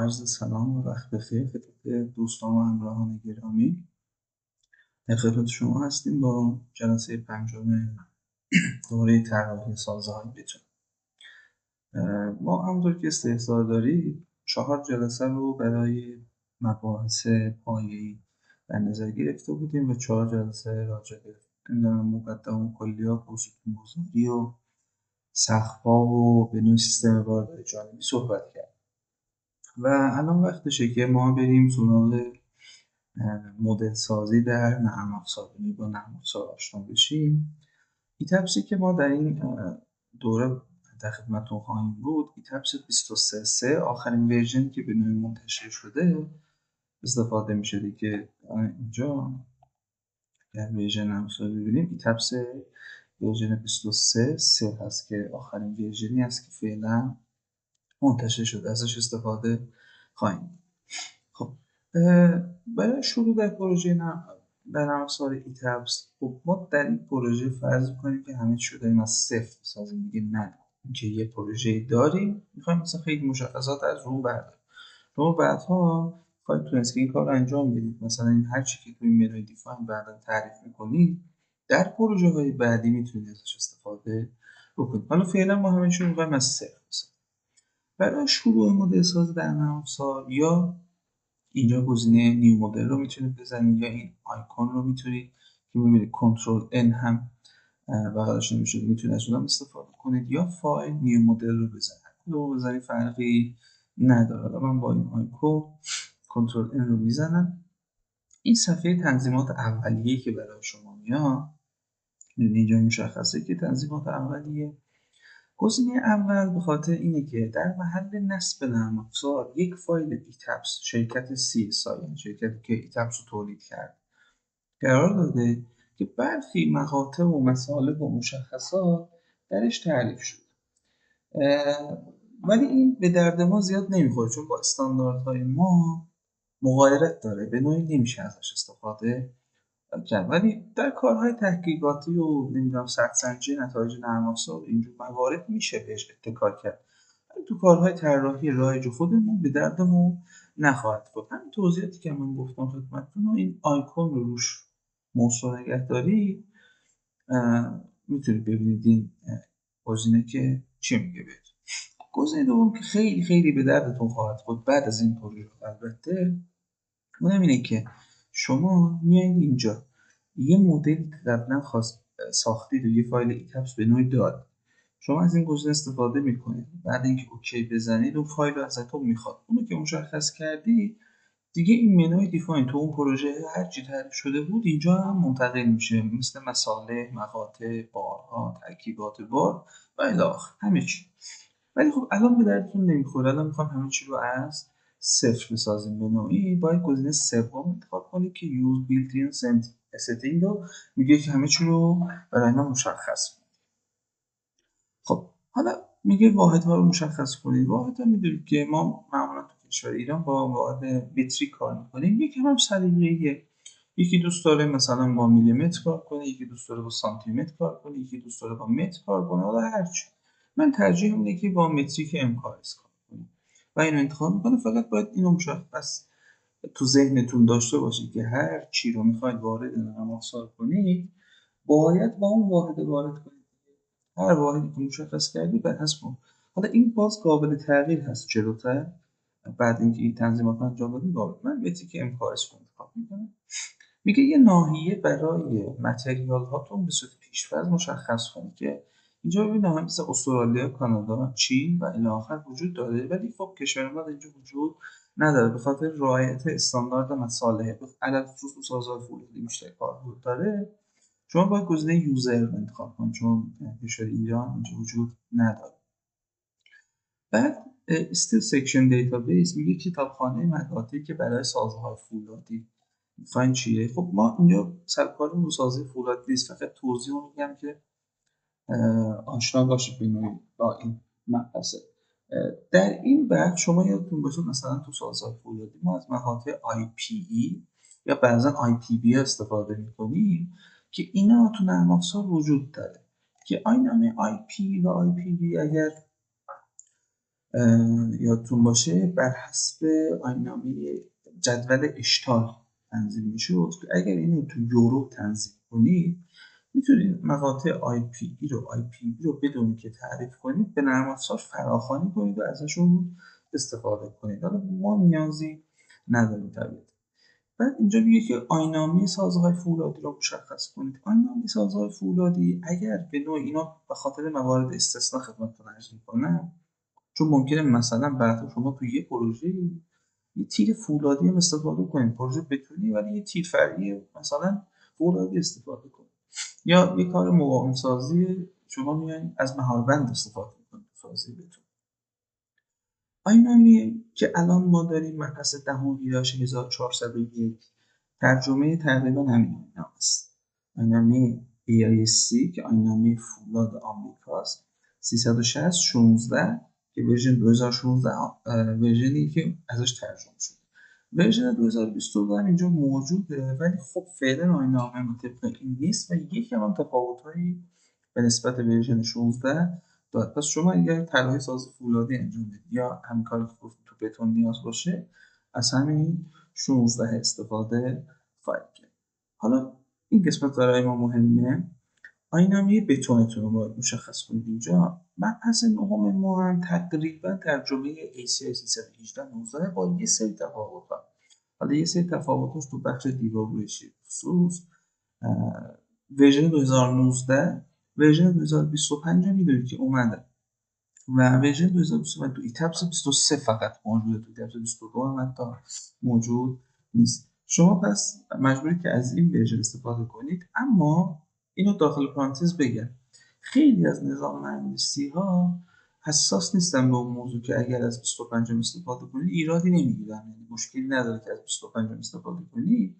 عرض سلام و وقت بخیر خدمت دوستان و همراهان گرامی. در خدمت شما هستیم با جلسه پنجم دوره طراحی سازه‌های بتون. ما همونطور که استحضار دارید 4 جلسه رو برای مباحث پایه‌ای در نظر گرفته بودیم و 4 جلسه راجع به مقدمه و کلیات و ستون‌گذاری و سقف‌ها و بنای سیستم واردات جانبی صحبت کردیم. و الان وقتشه که ما بریم سراغ مدل سازی در نرم افزار، یعنی با نرم افزار آشنا بشیم. ایتپسی که ما در این دوره در خدمتتون خواهیم بود ایتپس 23.3 آخرین ورژن که به نوعی منتشر شده استفاده میشه دیگه. اینجا در ورژن نرم افزار ببینیم ایتپس ورژن 23.3 هست که آخرین ورژنی است که فعلا منتشر شده، ازش استفاده خواهیم. خب برای شروع در پروژه نرم افزار ایتپس، خب ما در این پروژه فرض می‌کنیم که همه چی رو داریم از صفر بسازیم دیگه. نه، اینکه یه پروژه داریم میخوایم مثلا خیلی مشخصات از رو برداریم، شما بعدها خواهید تونست که این کار رو انجام بدید. مثلا هر چی که توی منوی دیفاین بعدا تعریف می‌کنید در پروژه های بعدی میتونید ازش استفاده بکنید. حالا فعلا ما همه چی رو می‌خوایم از صفر بسازیم. برای شروع مدل سازی در نرم افزار یا اینجا گزینه نیو مدل رو میتونید بزنید یا این آیکون رو میتونید که میبینید کنترل ان هم بغلش نمیشه، میتونید از اونم استفاده کنید یا فایل نیو مدل رو بزنید. رو بزنید فرقی نداره. من با این آیکون کنترل ان رو میزنم. این صفحه تنظیمات اولیه که برای شما میاد، اینجا مشخصه که تنظیمات اولیه. گزینه اول به خاطر اینه که در محل نصب نرم افزار یک فایل ایتپس شرکت CSI، یعنی شرکتی که ایتپس رو تولید کرد، قرار داده که برخی مقاطع و مطالب و مشخصات درش تعریف شده. ولی این به درد ما زیاد نمیخوره چون با استانداردهای ما مغایرت داره، به نوعی نمیشه ازش استفاده کرد. ولی در کارهای تحقیقاتی و نمیدونم سطح‌سنجی نتایج نرم افزار اینجور موارد میشه بهش اتکا کرد. ولی تو کارهای طراحی رایج خودمون به دردمون نخواهد خورد. همین توضیحاتی که من گفتم خدمتتون، این آیکون رو روش موضوع نگهداری میتونید ببینید این گزینه که چی میگه بهتون. گزینه دوم که خیلی خیلی به دردتون خواهد خورد بعد از این پروژه البته، اونم اینه که شما میایید اینجا یه مدلی که قبلا ساختید و یه فایل ایتپس به نوعی داد، شما از این گزینه استفاده میکنید. بعد اینکه اوکی بزنید اون فایل رو ازتون میخواد، اونو که مشخص کردی دیگه این منوی دیفاین تو اون پروژه هر چی تعریف شده بود اینجا هم منتقل میشه، مثل مصالح، مقاطع، بارها، ترکیبات بار و الی آخر همه چی. ولی خب الان به دردتون نمیخوره. الان میخوام همه چی رو از صفر بسازیم. به نوعی باید گزینه سوم انتخاب کنید که یوز بیلت این setting رو میگه که همه چی رو برای ما مشخص کنید. خب حالا میگه واحدها رو مشخص کنید. واحدها میدونید که ما معمولا تو کشور ایران با واحد متری کار میکنیم. یکی هم سلیقه‌ایه، یکی دوست داره مثلا با میلیمتر کار کنه، یکی دوست داره با سانتی متر کار کنه، یکی دوست داره با متر کار کنه. حالا هرچی، من ترجیحم اینه که با متریک MKS کار کنم و اینو انتخاب میکنم. فقط باید اینو مشخص تو ذهنتون داشته باشید که هر چی رو میخواید وارد نرم افزار کنید باید با اون واحد وارد کنید. هر واحدی که مشخص کردید بر حسب اون. حالا این باز قابل تغییر هست جلوتر بعد اینکه این تنظیمات انجام بدید. من متریک MKS رو انتخاب میکنم. میگه یه ناحیه برای متریال هاتون به صورت پیش‌فرض مشخص کنید که اینجا ببینم هم مثل استرالیا، کانادا، چین و الی آخر وجود داره، ولی خب کشور ما اینجا وجود نداره به خاطر رعایت استاندارد مصالح عدد خصوص سازار فولادی بیشتر کاربرد داره. شما باید گزینه یوزر رو انتخاب کنید چون کشور ایران اینجا وجود نداره. بعد استیل سکشن دیتابیس میگه کتابخانه مقاطعی که برای سازه‌های فولادی میخواین چیه. خب ما اینجا سرکارمون سازی فولاد نیست، فقط توضیح رو میگم که آشنا باشید با این مبحث. در این بخش شما یادتون باشه مثلا تو سازهای فولادی ما از مقاطع IPE یا بعضا IPB استفاده میکنیم که اینا تو نرم افزار وجود داره که آینامه IP و IPB اگر یادتون باشه بر حسب آیین‌نامه جدول اشتار تنظیم میشد که اگر اینو تو یورو تنظیم کنید میتونید مقاطع IPE رو IPv رو بدون که تعریف کنید به نرم افزار فراخوانی کنید و ازشون استفاده کنید. حالا ما نیازی نداریم طبیعتا. بعد اینجا میگه که آیین‌نامه سازهای فولادی رو مشخص کنید. آیین‌نامه سازهای فولادی اگر به نوع اینا به خاطر موارد استثنا خدمتتون عرض میکنم، چون ممکنه مثلا بعدا شما تو یه پروژه یه تیر فولادی هم استفاده کنید، پروژه بتونی ولی یه تیر فرعی مثلا فولادی استفاده کنید، یا یه کار مقاوم سازی شما میایین از مهاربند استفاده میکنید سازی بتون. آیین‌نامه‌ای که الان ما داریم مبحث 10/1401 ترجمه تقریبا همین آیین‌نامه است. آیین‌نامه AISC که آیین‌نامه فولاد آمریکاست، 360 16 که ورژن 2016 ورژنی که ازش ترجمه شده. ورژن 2022 هم اینجا موجوده ولی خب فعلا آیین‌نامه طبق این نیست و یکی هم تفاوت‌هایی به نسبت ورژن 16 داد. پس شما اگر طراحی ساز فولادی انجام بدید یا همین کاری که گفتم تو بتون نیاز باشه از همین 16 استفاده خواهید کرد. حالا این قسمت برای ما مهمه. آیین‌نامه بتونتون رو باید مشخص کنید. اینجا مبحث نهم ما هم تقریبا ترجمه ACI 318 19 با یه سری تفاوت‌ها. حالا یه سری تفاوتاش تو بخش دیباگویی خصوص ورژن 2019 ورژن 2025 هم میدونید که اومده و ورژن 2025 تو ایتابس 23 فقط موجوده، تو ایتابس 22 هم حتی موجود نیست. شما پس مجبورید که از این ورژن استفاده کنید. اما اینو داخل پرانتز بگم خیلی از نظام مهندسی ها حساس نیستن به اون موضوع که اگر از 25 استفاده کنید ایرادی نمیگیرن، یعنی مشکلی نداره که از 25 استفاده کنید،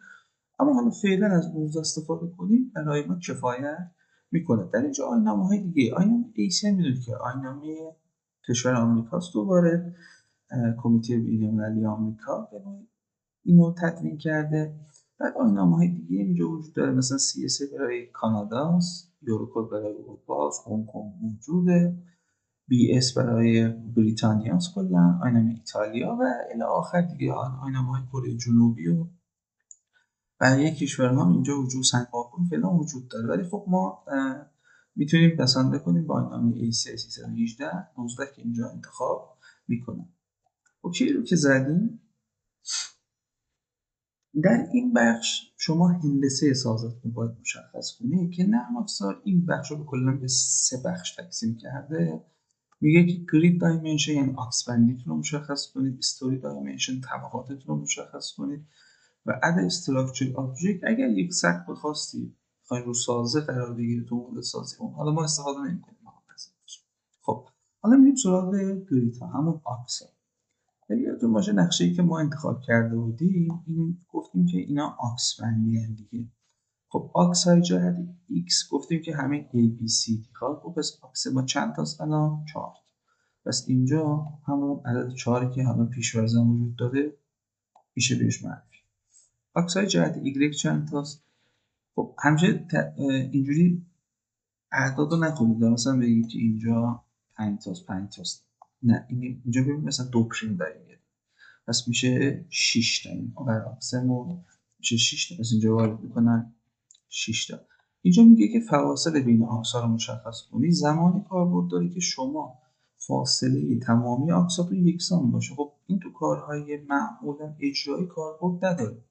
اما حالا فعلا از 19 استفاده کنید برای ما کفایت میکنه. در اینجا آیین‌نامه‌های دیگه، آیین‌نامه ایسن میدونید که آیین‌نامه کشور آمریکاست، دوباره کمیته بین‌المللی آمریکا اینو تدوین کرده. بعد آیین‌نامه‌های دیگه اینجا وجود داره، مثلا CSA برای کاناداست، یوروکد برای اروپا، هنگ کنگ موجوده، BS برای بریتانیاست، کلا آیین‌نامه ایتالیا و الی آخر دیگه آیین‌نامه‌های کره جنوبی و بقیه کشورها هم اینجا وجود سنگاپور فعلا وجود داره. ولی خب ما میتونیم بسنده کنیم با آیین‌نامه ACI 318 19 که اینجا انتخاب میکنم. اوکی رو که زدیم، در این بخش شما هندسه سازتون باید مشخص کنید که نرم افزار این بخش رو کلا به 3 بخش تقسیم کرده. میگه که گرید دایمنشن یعنی آکس بندیتون رو مشخص کنید، استوری دایمنشن طبقاتتون رو مشخص کنید و اد استراکچر آبجکت اگر یک سقف خاصی بخواید رو سازه قرار بگیره تو مورد سازی اون، حالا ما استفاده نمی‌کنیم. خب حالا میریم سراغ گرید ها، همون آکس ها. یادتون باشه نقشه‌ای که ما انتخاب کرده بودیم این گفتیم که اینا آکس بندی دیگه. خب آکس های جهت X گفتیم که همه ABCD ها. خب پس آکس ما چند تاست الان؟ 4. پس اینجا همون عدد 4 که همون پیش‌فرض وجود داره میشه بهش منفی. آکس های جهت Y چند تاست؟ خب همیشه اینجوری اعداد رو نکنید، مثلا بگید که اینجا 5 تاست 5 تاست، نه اینجا ببین مثلا دو پریم داریم پس میشه 6 تا. این آکسمون میشه 6 تا، پس اینجا وارد میکنن 6 تا. اینجا میگه که فواصل بین آکس‌ها رو مشخص کنید. زمانی کاربرد داره که شما فاصله تمامی آکساتون یکسان باشه. خب این تو کارهای معمولا اجرایی کاربرد نداره.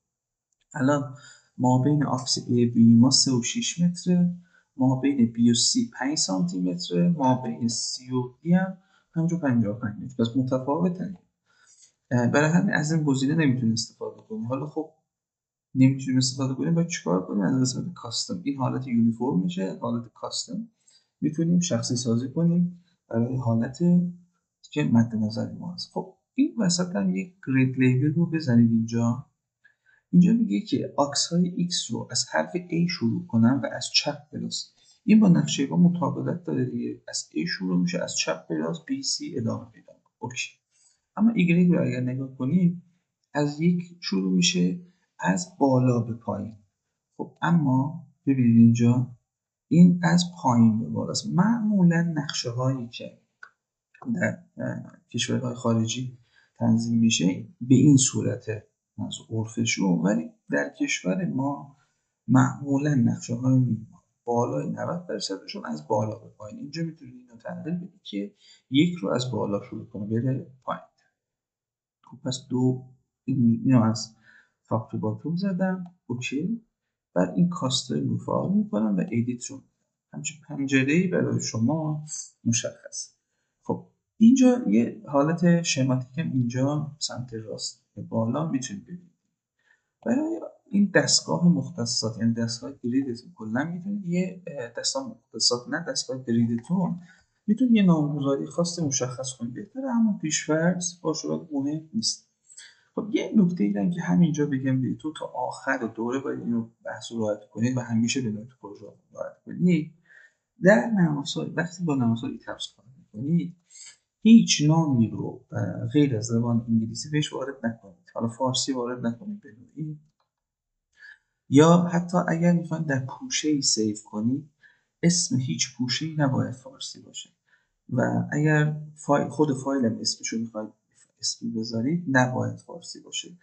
الان ما بین آکس A B ما 3 و 6 متره، ما بین B و C 5 سانتی متره، ما بین C و D هم 55 متر. پس متفاوته. برای همین از این گزینه نمیتونیم استفاده کنیم. حالا خب نمیتونیم استفاده کنیم باید چیکار کنیم؟ از قسمت کاستم این حالت یونیفرم میشه، حالت کاستم میتونیم شخصی سازی کنیم برای حالت که مد نظر ما هست. خب این وسط هم یک گرید لیبل رو بزنید. اینجا میگه که آکس های X رو از حرف A شروع کنم و از چپ براست. این با نقشه با مطابقت داره دیگه، از A شروع میشه از چپ براست BC ادامه پیدا. اوکی. اما ایگرگ رو اگر نگاه کنیم از یک شروع میشه از بالا به پایین. خب اما ببینید اینجا این از پایین به بالاست. معمولا نقشه هایی که در کشورهای خارجی تنظیم میشه به این صورته از عرفشون، ولی در کشور ما معمولا نقشه های بالای 90%شون از بالا به پایین. اینجا میتونید اینو تحلیل بدید که یک رو از بالا شروع کنه بره پایین. خب پس اینو از تاپ تو باتوم زدم، اوکی. بعد این کاستر رو فعال میکنم و ادیت رو همچین پنجره‌ای برای شما مشخص. خب اینجا یه حالت شماتیک هم اینجا سمت راست به بالا میتونید ببینید. برای این دستگاه مختصات، یعنی دستگاه گریدتون کلا میتونید یه دستگاه مختصات، نه دستگاه گریدتون، میتونید یه نامگذاری خاص مشخص کنید. بهتره همون پیش‌فرض باشه، ولی مهم نیست. خب یه نکته ایدن که همینجا بگم بهتون، تا آخر دوره باید اینو بحث رو رعایت کنید و همیشه بدون تو پروژه رعایت کنید. در نرم‌افزار وقتی با نرم‌افزار ایتابس کار می‌کنید، هیچ نامی رو غیر از زبان انگلیسی بهش وارد نکنید. حالا فارسی وارد نکنید بدونید، یا حتی اگر میخواید در پوشه‌ای سیو کنید، اسم هیچ پوشه‌ای نباید فارسی باشه. و اگر خود فایل هم اسمشو میخواید اسمی بذارید، نباید فارسی باشه،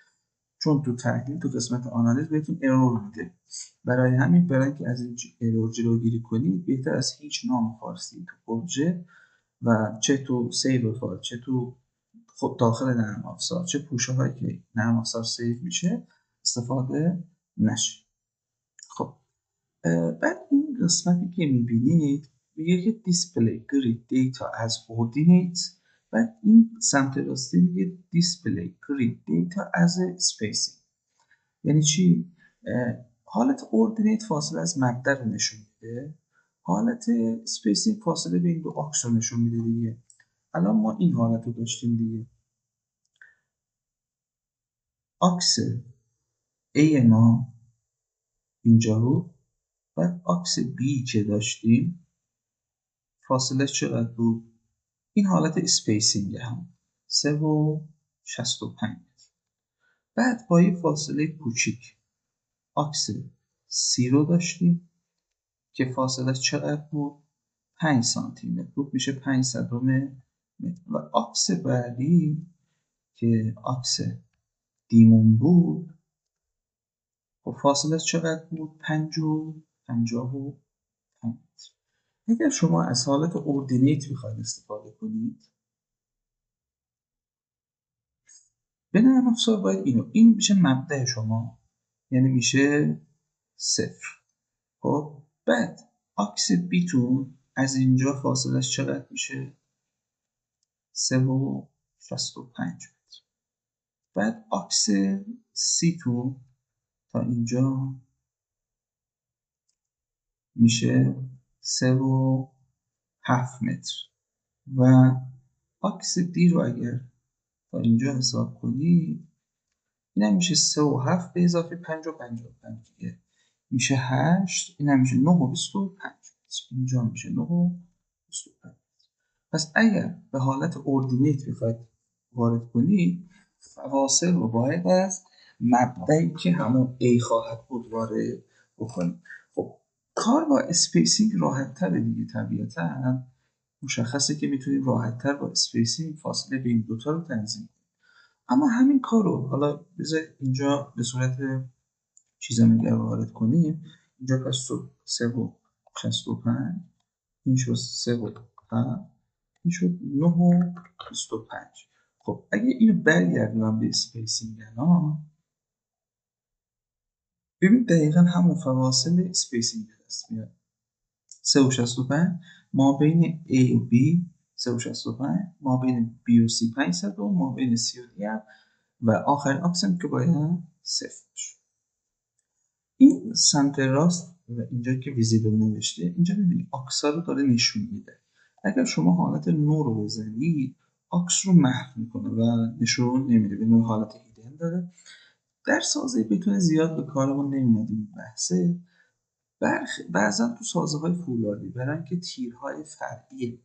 چون تو تحلیل تو قسمت آنالیز بهتون ارور میده. برای همین، برای اینکه از این ارور جلوگیری کنید، بهتر از هیچ نام فارسی تو پروژه و چه تو سیو فایل، چه تو خود داخل نرم افزار، چه پوشه هایی که نرم افزار سیو میشه استفاده نشه. خب بعد این قسمتی که میبینید میگه که دیسپلی گرید دیتا از اوردینیت. بعد این سمت راستی میگه دیسپلی گرید دیتا از اسپیسینگ. یعنی چی؟ حالت اوردینیت فاصله از مبدا رو نشون میده، حالت اسپیسینگ فاصله بین دو آکس رو نشون میده دیگه. الان ما این حالت رو داشتیم دیگه، آکس A ما اینجا رو، بعد آکس B که داشتیم فاصله چقدر بود؟ این حالت اسپیسینگ هم 3.65. بعد با یه فاصله کوچیک آکس C رو داشتیم که فاصله چقدر بود؟ 5 سانتی متر بود، میشه 500 متر. و آکس بعدی که آکس دیمون بود، و فاصله چقدر بود؟ 55. اگر شما از حالت اوردینیت میخواید استفاده کنید، به نرم افزار باید این میشه مبدأ شما، یعنی میشه 0. خب بعد آکس بیتون از اینجا فاصلش چقدر میشه؟ 3.65. بعد آکس سیتون تا اینجا میشه 3.7 متر. و آکس دی رو اگر تا اینجا حساب کنید، این هم میشه 3.7 به اضافه 5.55 دیگه میشه 8. این هم میشه 9.25. اینجا میشه 9.25. پس اگر به حالت اوردینیت بخواید وارد کنید، فواصل رو باید از مبدأی که همون A خواهد بود وارد بکنید. خب کار با اسپیسینگ راحت تره دیگه، طبیعتا مشخصه که میتونیم راحت تر با اسپیسینگ فاصله بین دوتا رو تنظیم کنیم. اما همین کار رو حالا بذار اینجا به صورت چیزم دیگه وارد کنیم. اینجا پس 3.65، این شد 3.7، این شد 9.25. خب اگه اینو برگردونم به اسپیسینگ الان، ببین دقیقا همون فواصل اسپیسینگ دست میاد. 3.65 ما بین A و B، 3.65 ما بین B و C 500 و ما بین C و D هم، و آخرین آکسن که باید 0 باشه. این سمت راست و اینجا که ویزیبل نوشته، اینجا ببینید آکسا رو داره نشون میده. اگر شما حالت نو رو بزنید، آکس رو محو میکنه و نشون نمیده، به نوع حالت هیدن داره. در سازه بتونه زیاد به کارمون نمیاد این بحثه. بعضا تو سازه های فولادی برن که تیرهای فرعی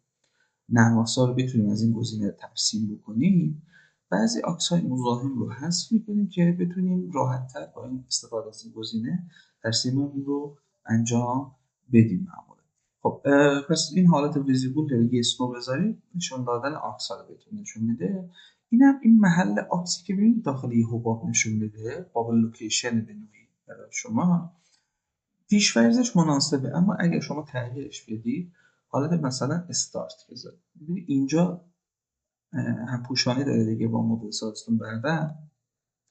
نرم افزار رو بتونیم از این گزینه ترسیم بکنیم، بعضی آکس های مزاحم رو حذف میکنیم که بتونیم راحت تر با این استفاده از این گزینه ترسیممون رو انجام بدیم معمولا. خب پس این حالت ویزیبل داره، یه اسمو بذارید نشون دادن آکس رو بهتون نشون میده. اینم این محل آکسی که ببینید داخل یه حباب نشون میده، بابل لوکیشن به نوعی برای شما پیش‌فرضش مناسبه، اما اگر شما تغییرش بدید حالت مثلا استارت بذارید، ببینید اینجا هم پوشانی داره دیگه با مدل سازتون بعدن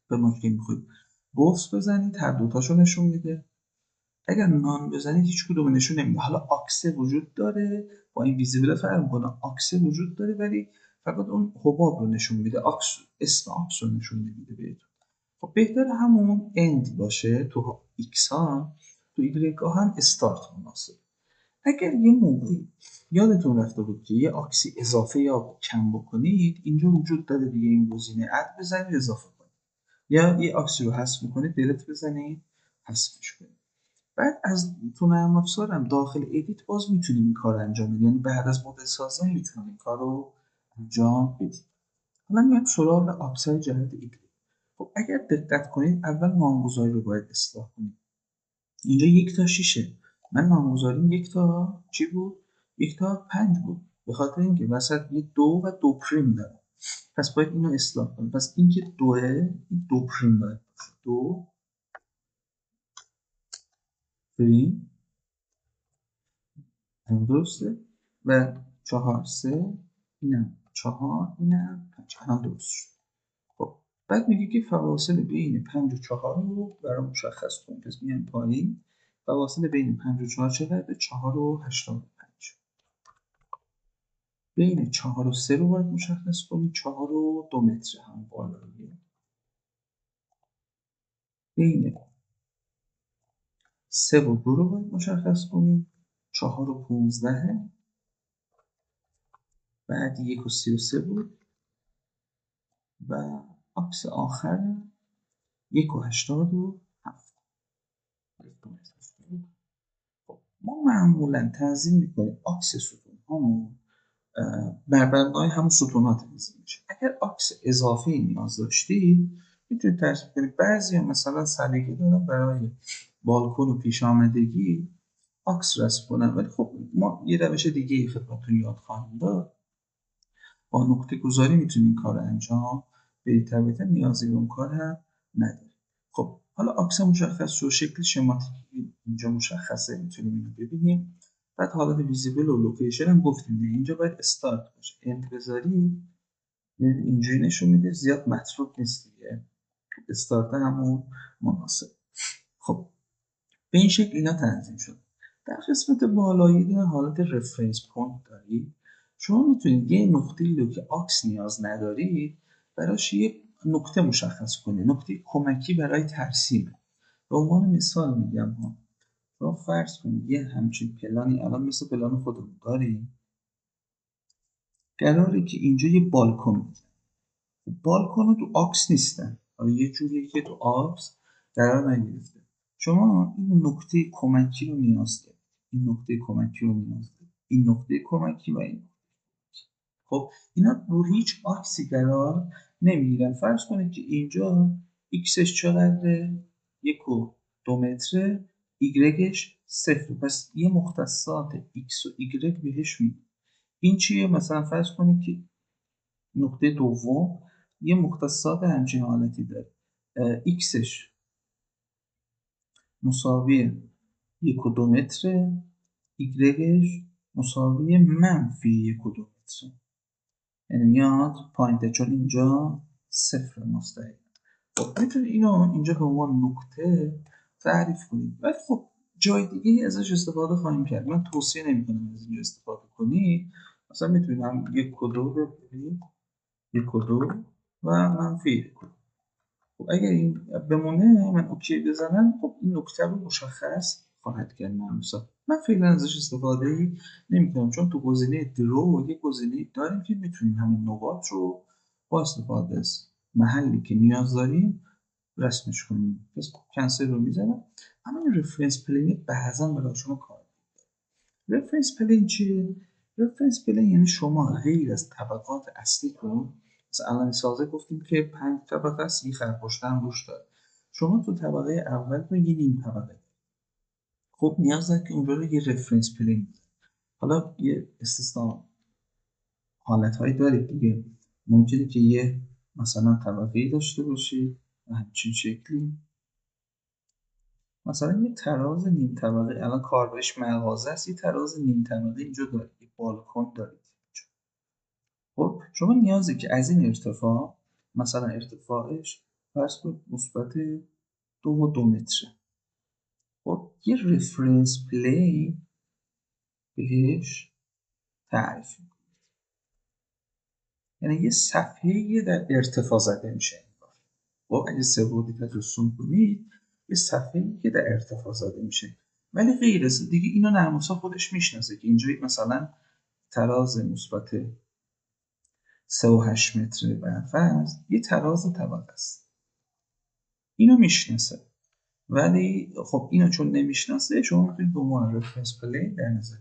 به نکته میخواید بوفس بزنید هر دوتاشو نشون میده. اگر نان بزنید هیچ کدوم نشون نمیده. حالا آکسه وجود داره، با این ویزیبل فرق میکنه، آکسه وجود داره ولی فقط اون حباب رو نشون میده، آکس اسم آکس رو نشون نمیده بهتون. خب بهتر همون اند باشه تو ایکس ها، تو ایگرگ ها هم استارت مناسب. اگر یه موقعی یادتون رفته بود که یه آکسی اضافه یا کم بکنید، اینجا وجود داره دیگه این گزینه اد بزنید اضافه کنید، یا یه آکسی رو حذف میکنید دلت بزنید حذفش کنید. بعد از تو نرم افزار هم داخل ادیت باز میتونیم این کار رو انجام بدیم، یعنی بعد از مدل سازی میتونیم این کار رو انجام بدیم. حالا میام سراغ آکسای جهت ایگرگ. خب اگر دقت کنید اول نامگذاری رو باید اصلاح کنید. اینجا 1 تا 6، من نامگذاریم 1 تا چی بود؟ 1 تا 5 بود، به خاطر اینکه وسط یه 2 و 2 پریم داره، پس باید اینو اصلاح کنیم. پس این که 2، این 2 پریم باید باشه، 2 پریم درسته و 4 3، اینم 4 اینم 5 الان درست شد. خب بعد میگه که فواصل بین 5 و 4 رو برای مشخص کنیم، پس میایم پایین، فواصل بین 5 و 4 چقدره؟ 4 و 85. بین 4 و 3 رو باید مشخص کنیم، 4 و 2 متر هم بالاییه. بین 3 و 2 رو باید مشخص کنیم، 4 و 15. بعد 1 و 33 بود و آکس آخر 1 و 87. خب ما معمولا تنظیم میکنیم آکس ستون همون بر مبنای همون ستونات تنظیم میشه. اگر آکس اضافی نیاز داشتید میتونید ترتیب کنید. بعضی مثلا سلیقه دارن برای بالکن و پیش آمدگی آکس رسم کنن، ولی خب ما یه روش دیگه خدمتتون یاد خواهیم داد، با نقطه گذاری میتونیم این کار رو انجام بدید، طبیعتا نیازی به اون کار هم نداره. خب حالا آکس مشخص شد، شکل شماتیکی اینجا مشخصه، میتونیم اینو ببینیم. بعد حالت ویزیبل و لوکیشن هم گفتیم نه، اینجا باید استارت باشه، اند بذاریم اینجوری نشون میده، زیاد مطلوب نیست دیگه، استارت همون مناسب. خب به این شکل اینا تنظیم شد. در قسمت بالایی دونه حالت رفرنس پوینت دارید. شما میتونید یه نقطه‌ای رو که آکس نیاز ندارید براش یه نقطه مشخص کنید، نقطه کمکی برای ترسیم. به عنوان مثال میگم ها، شما فرض کنید یه همچین پلانی الان مثل پلان خودمون داریم، قراره که اینجا یه بالکن بزنیم. بالکن تو آکس نیستن، یه جوریه که تو آکس قرار نگرفته. شما این نقطه کمکی رو نیاز دارید، این نقطه کمکی رو نیاز دارید، این نقطه کمکی و این. خب اینا رو هیچ آکسی قرار نمیگیرن. فرض کنید که اینجا ایکسش چقدره؟ 1 و 2 متره، ایگرگش 0. پس یه مختصات ایکس و ایگرگ بهش میده. این چیه؟ مثلا فرض کنید که نقطه دوم یه مختصات همچین حالتی داره، ایکسش مساوی 1 و 2 متره، ایگرگش مساوی منفی 1 و 2 متره، یعنی میاد پایینته چون اینجا 0 مستقیم. خب میتونید اینو اینجا به عنوان نقطه تعریف کنید، ولی خب جای دیگه ازش استفاده خواهیم کرد، من توصیه نمیکنم از اینجا استفاده کنید. مثلا میتونید هم 1 و 2 رو ببینید، 1 و 2 و منفی 1 و 2. خب اگر این بمونه من اوکی بزنم، خب این نکته رو مشخص خواهد کرد. من فعلا ازش استفاده نمی کنم، چون تو گزینه درو یه گزینه داریم که میتونیم همین نقاط رو با استفاده از محلی که نیاز داریم رسمش کنیم. پس کنسل رو میزنم. اما این رفرنس پلین بعضا برای شما کار می‌کنه. رفرنس پلین چیه؟ رفرنس پلین یعنی شما غیر از طبقات اصلی رو، مثلا الان سازه گفتیم که 5 طبقه است، یه خرپشته هم روش داره، شما تو طبقه اول رو یه نیم طبقه، خب نیاز دارید که اونجا رو یه رفرنس پلین بزنید. حالا یه استثنا حالتهایی دارید دیگه، ممکنه که یه مثلا طبقه‌ای داشته باشید و همچین شکلی، مثلا یه تراز نیم طبقه، الان کاربرش مغازه است، یه تراز نیم طبقه اینجا دارید، یه بالکن دارید. خب شما نیازه که از این ارتفاع، مثلا ارتفاعش فرض کنید مثبت 2.2 متره، خب یه رفرنس پلی بهش تعریف می‌کنه. یعنی یه صفحه‌ای در ارتفاع زده میشه. خب اگه سه‌بعدی تجسم کنید، یه صفحه‌ای که در ارتفاع زده میشه. ولی غیر از دیگه اینو نرم افزار خودش میشناسه که اینجا مثلا تراز مثبت 3.8 متر برفرض یه تراز طبقه است. اینو میشناسه. ولی خب اینو چون نمیشناسه، شما میتونید به عنوان رفرنس پلی در نظر،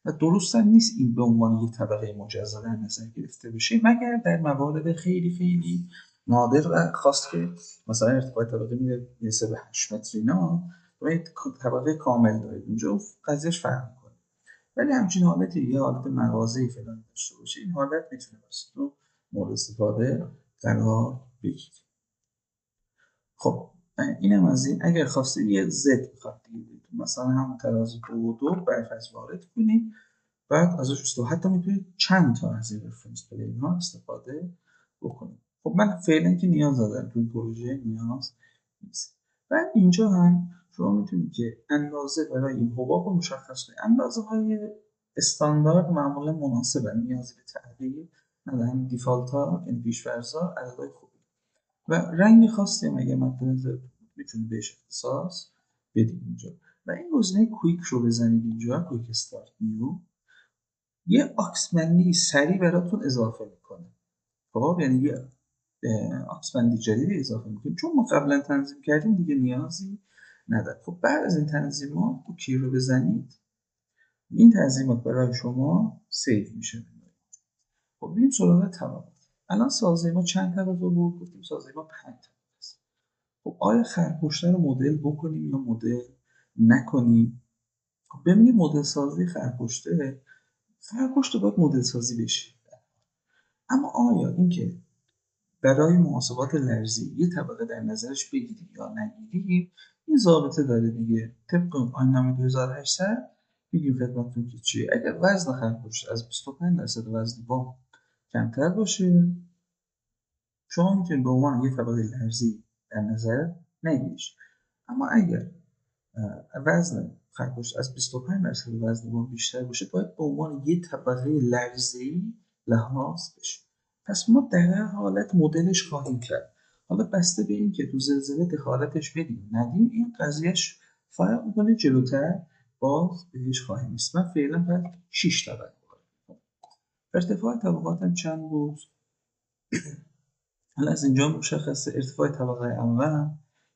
و درست هم نیست این به عنوان یه طبقه مجزا در نظر گرفته بشه، مگر در موارد خیلی خیلی نادر و خاص که مثلا ارتفاع طبقه میرسه به 8 متر اینا و یه طبقه کامل دارید اونجا، قضیهش فرق میکنه. ولی همچین حالتی یه حالت مغازه‌ای فلان داشته باشه، این حالت میتونه واسه تو مورد استفاده قرار بگیره. خب اینم از این. اگر خواستید یه زد بخواد دیگه، مثلا هم تراز 2 و 2 برفرض وارد کنید، بعد ازش حتی میتونید چند تا از این رفرنس پلین ها استفاده بکنید. خب من فعلا که نیاز دارم توی پروژه نیاز نیست. بعد اینجا هم شما میتونید که اندازه برای این حباب رو مشخص کنید. اندازه های استاندارد معمولا مناسبه، نیازی به تغییر ندارن، دیفالت ها یعنی پیش‌فرض‌ها عددهای خوبی و رنگ خاصی هم اگه مد نظر میتونید بهش اختصاص بدید اینجا. و این گزینه کویک رو بزنید اینجا، کویک استارت نیو، یه آکسمندی سریع براتون اضافه میکنه. خب یعنی یه آکسمندی جدید اضافه میکنه، چون ما قبلا تنظیم کردیم دیگه نیازی نداره. خب بعد از این تنظیمات اوکی رو بزنید، این تنظیمات برای شما سیو میشه. خب بریم سراغ طبقات. الان سازه ما چند طبقه بود؟ گفتیم سازه ما 5 طبقه است. خب آیا خرپشته رو مدل بکنیم یا مدل نکنیم؟ خب ببینیم مدل سازی خرپشته باید مدل سازی بشه. اما آیا اینکه برای محاسبات لرزی یه طبقه در نظرش بگیری یا نگیری، این ضابطه داره دیگه. طبق آیین 2800 میگیم خدمتتون که چیه. اگر وزن خرپشت از 25% وزن بام کمتر باشه، شما میتونید به عنوان یه طبقه لرزی در نظر نگیریش. اما اگر وزن خرپشت از 25% وزن بام بیشتر باشه، باید به عنوان یه طبقه لرزه‌ای لحاظ بشه. پس ما در هر حالت مدلش خواهیم کرد. حالا بسته به این که تو زلزله دخالتش بدیم ندیم، این قضیهش فرق میکنه، جلوتر باز بهش خواهیم رسید. من فعلا بعد 6 طبقه بکنم. ارتفاع طبقاتم چند بود؟ حالا از اینجا مشخصه ارتفاع طبقه اول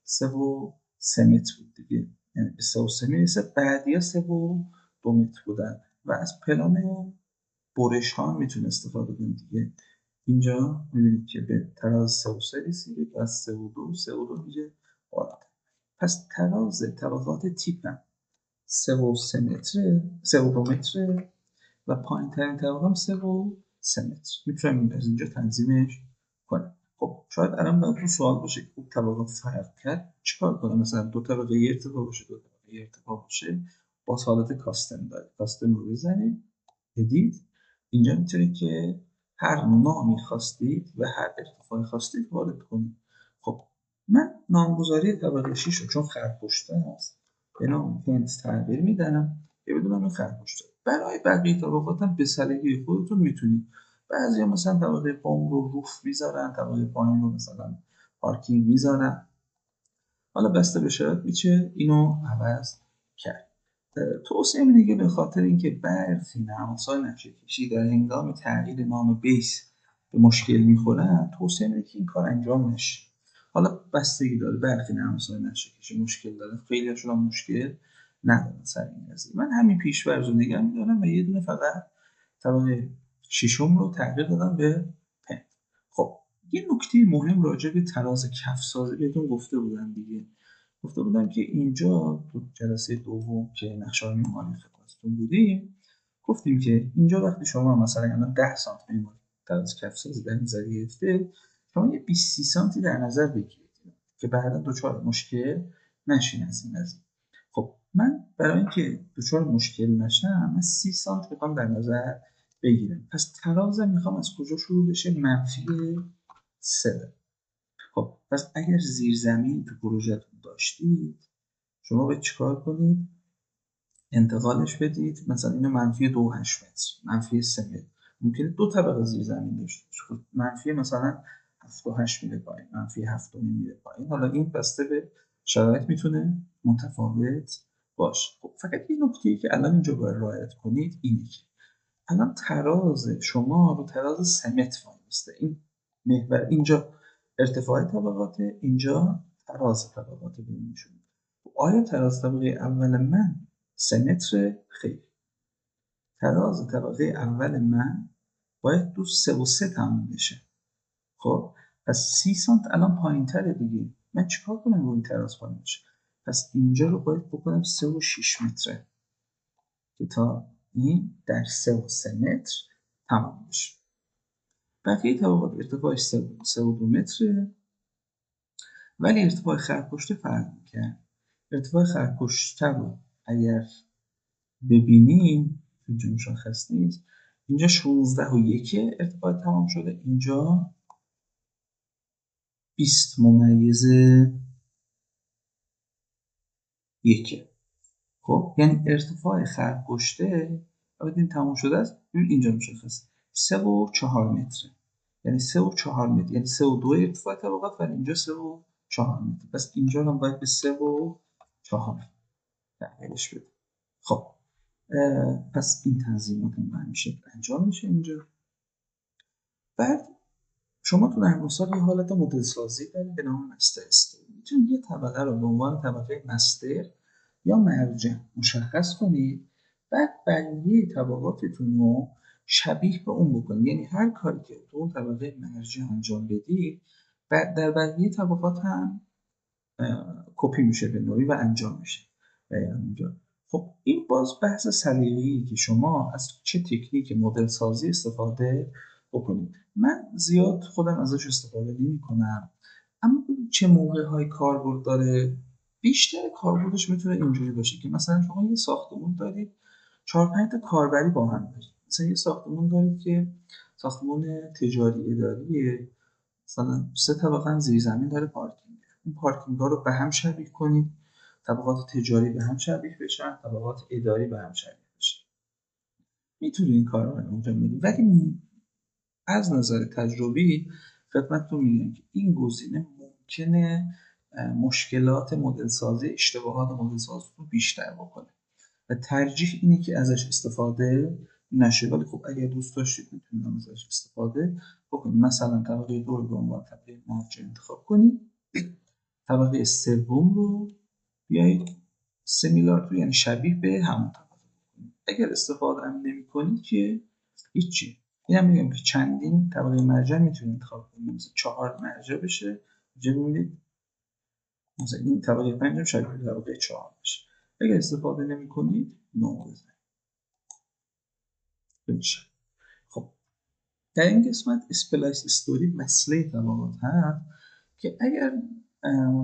3.3 متر بود دیگه، یعنی به 3.3 میرسه. بعدی ها 3.2 متر بودن و از پلان برش ها میتونه استفاده کنید دیگه. اینجا میبینید که به تراز 3.3 رسیدید و از 3.2 3.2 میشه بالاتر. پس تراز طبقات تیپم 3.3 متره، 3.2 متره و پایین ترین طبقه هم 3.3 متر. میتونم از اینجا تنظیمش کنم. خب شاید الان براتون سوال باشه که خب طبقات فرق کرد چیکار کنم؟ مثلا دو طبقه یه ارتفاع باشه، دو طبقه یه ارتفاع باشه، با حالت کاستم داره. کاستم رو بزنید، ادیت، اینجا میتونید که هر نامی خواستید و هر ارتفاعی خواستید وارد کنید. خب من نامگذاری طبقه 6 رو چون خرپشته هست به نام هنت تغییر میدم که بدونم این خرپشته. برای بقیه طبقاتم به سلیقه خودتون میتونید. بعضیا مثلا طبقه بام رو روف میذارن، طبقه پایین رو مثلا پارکینگ میذارن. حالا بسته به شرایط میشه اینو عوض کرد. توصیه دیگه به خاطر اینکه برخی نرم‌افزار نقشه‌کشی در هنگام تغییر نام بیس به مشکل میخورن، توصیه میده که این کار انجام نشه. حالا بستگی داره، برخی نرم‌افزار نقشه‌کشی مشکل داره، خیلی‌هاشون هم مشکل ندارن سر این قضیه. من همین پیش‌فرض رو نگه می‌دارم و یه دونه فقط طبقه ششم رو تغییر دادم به پن. خب یه نکته مهم راجع به تراز کف‌سازی بهتون گفته بودم دیگه. گفته بودم که اینجا تو جلسه دوم که نقشه معماری خدمتتون بودیم، گفتیم که اینجا وقتی شما مثلا الان 10 سانتی متر تراز کفساز در نظر گرفته، شما یه 20 سانتی در نظر بگیرید که بعدا دچار مشکل نشین از این قضیه. خب من برای اینکه دچار مشکل نشم، من 30 سانت میخوام در نظر بگیرم. پس ترازم میخوام از کجا شروع بشه؟ منفی 3. خب پس اگر زیرزمین تو پروژهتون داشتید، شما باید چیکار کنید؟ انتقالش بدید، مثلا اینو منفی 2.8 متر، منفی 3 متر. ممکنه 2 طبقه زیرزمین داشته باشه. خب منفی مثلا 7.8 میره پایین، منفی 7 میره پایین. حالا این بسته به شرایط میتونه متفاوت باشه. خب فقط یه نکته‌ای که الان اینجا باید رعایت کنید اینه که الان تراز شما رو تراز 3 متر وایسته. این محور اینجا ارتفاع طبقات، اینجا تراز طبقات بینشون. آیا تراز طبقه اول من 3 متر؟ خیر. تراز طبقه اول من باید تو 3 و 3 تموم بشه. خب پس 30 سانت الان پایین تره دیگه. من چیکار کنم رو این تراز پایین بشه؟ پس اینجا رو باید بکنم 3 و 6 متره که تا این در 3 و 3 متر تمام بشه. بقیه طبقات ارتفاعش 3 و 2 متره، ولی ارتفاع خرپشته فرق میکنه. ارتفاع خرپشته رو اگر ببینیم اینجا مشخص نیست، اینجا 16 و 1 ارتفاع تمام شده، اینجا 20 ممیز 1. خب یعنی ارتفاع خرپشته ببینیم تمام شده است، اینجا مشخصه 3 و 4 متره، یعنی 3 و 4 متر، یعنی 3 و 2 ارتفاع طبقات، ولی اینجا 3 و 4 متر. پس اینجا هم باید به 3 و 4 تغییرش بده. خب پس این تنظیمات هم به همین شکل انجام میشه اینجا. بعد شما تو نرم افزار یه حالت مدل سازی دارید به نام مستر استوری. میتونید یه طبقه رو به عنوان طبقه مستر یا مرجع مشخص کنید، بعد بقیه طبقاتتون رو شبیه به اون بکنید. یعنی هر کاری که تو اون طبقه مرجع انجام بدید، بعد در بقیه طبقات هم کپی میشه به نوعی و انجام میشه. اینجا خب این باز بحث سلیقه‌ای که شما از چه تکنیک مدل سازی استفاده بکنید. من زیاد خودم ازش استفاده نمی‌کنم، اما چه موقع‌های کاربرد داره؟ بیشتر کاربردش میتونه اینجوری باشه که مثلا شما یه ساختمون دارید، 4-5 تا کاربری با هم دارید. مثلا یه ساختمون دارید که ساختمون تجاری اداریه، مثلا 3 طبقه زیرزمین داره پارکینگ. این پارکینگ‌ها رو به هم شبیه کنید، طبقات تجاری به هم شبیه بشن، طبقات اداری به هم شبیه بشن. میتونید این کار رو انجام بدید، ولی از نظر تجربی خدمتتون میگم که این گزینه ممکنه مشکلات مدل سازی، اشتباهات مدل سازی رو بیشتر بکنه و ترجیح اینه که ازش استفاده نشه. ولی خب اگر دوست داشتید میتونید ازش استفاده بکنید. مثلا طبقه 2 رو به عنوان طبقه مرجع انتخاب کنید، طبقه سوم رو بیایید سیمیلار تو، یعنی شبیه به همون طبقه بکنید. اگر استفاده هم نمی‌کنید که هیچی. اینم میگم که چندین طبقه مرجع میتونید انتخاب کنید، مثلا 4 مرجع بشه، اینجا می‌بینید مثلا این طبقه 5 هم شبیه به طبقه 4 بشه. اگر استفاده نمی‌کنید نو بزنید. خب در این قسمت اسپلایس استوری وصله طبقات هست که اگر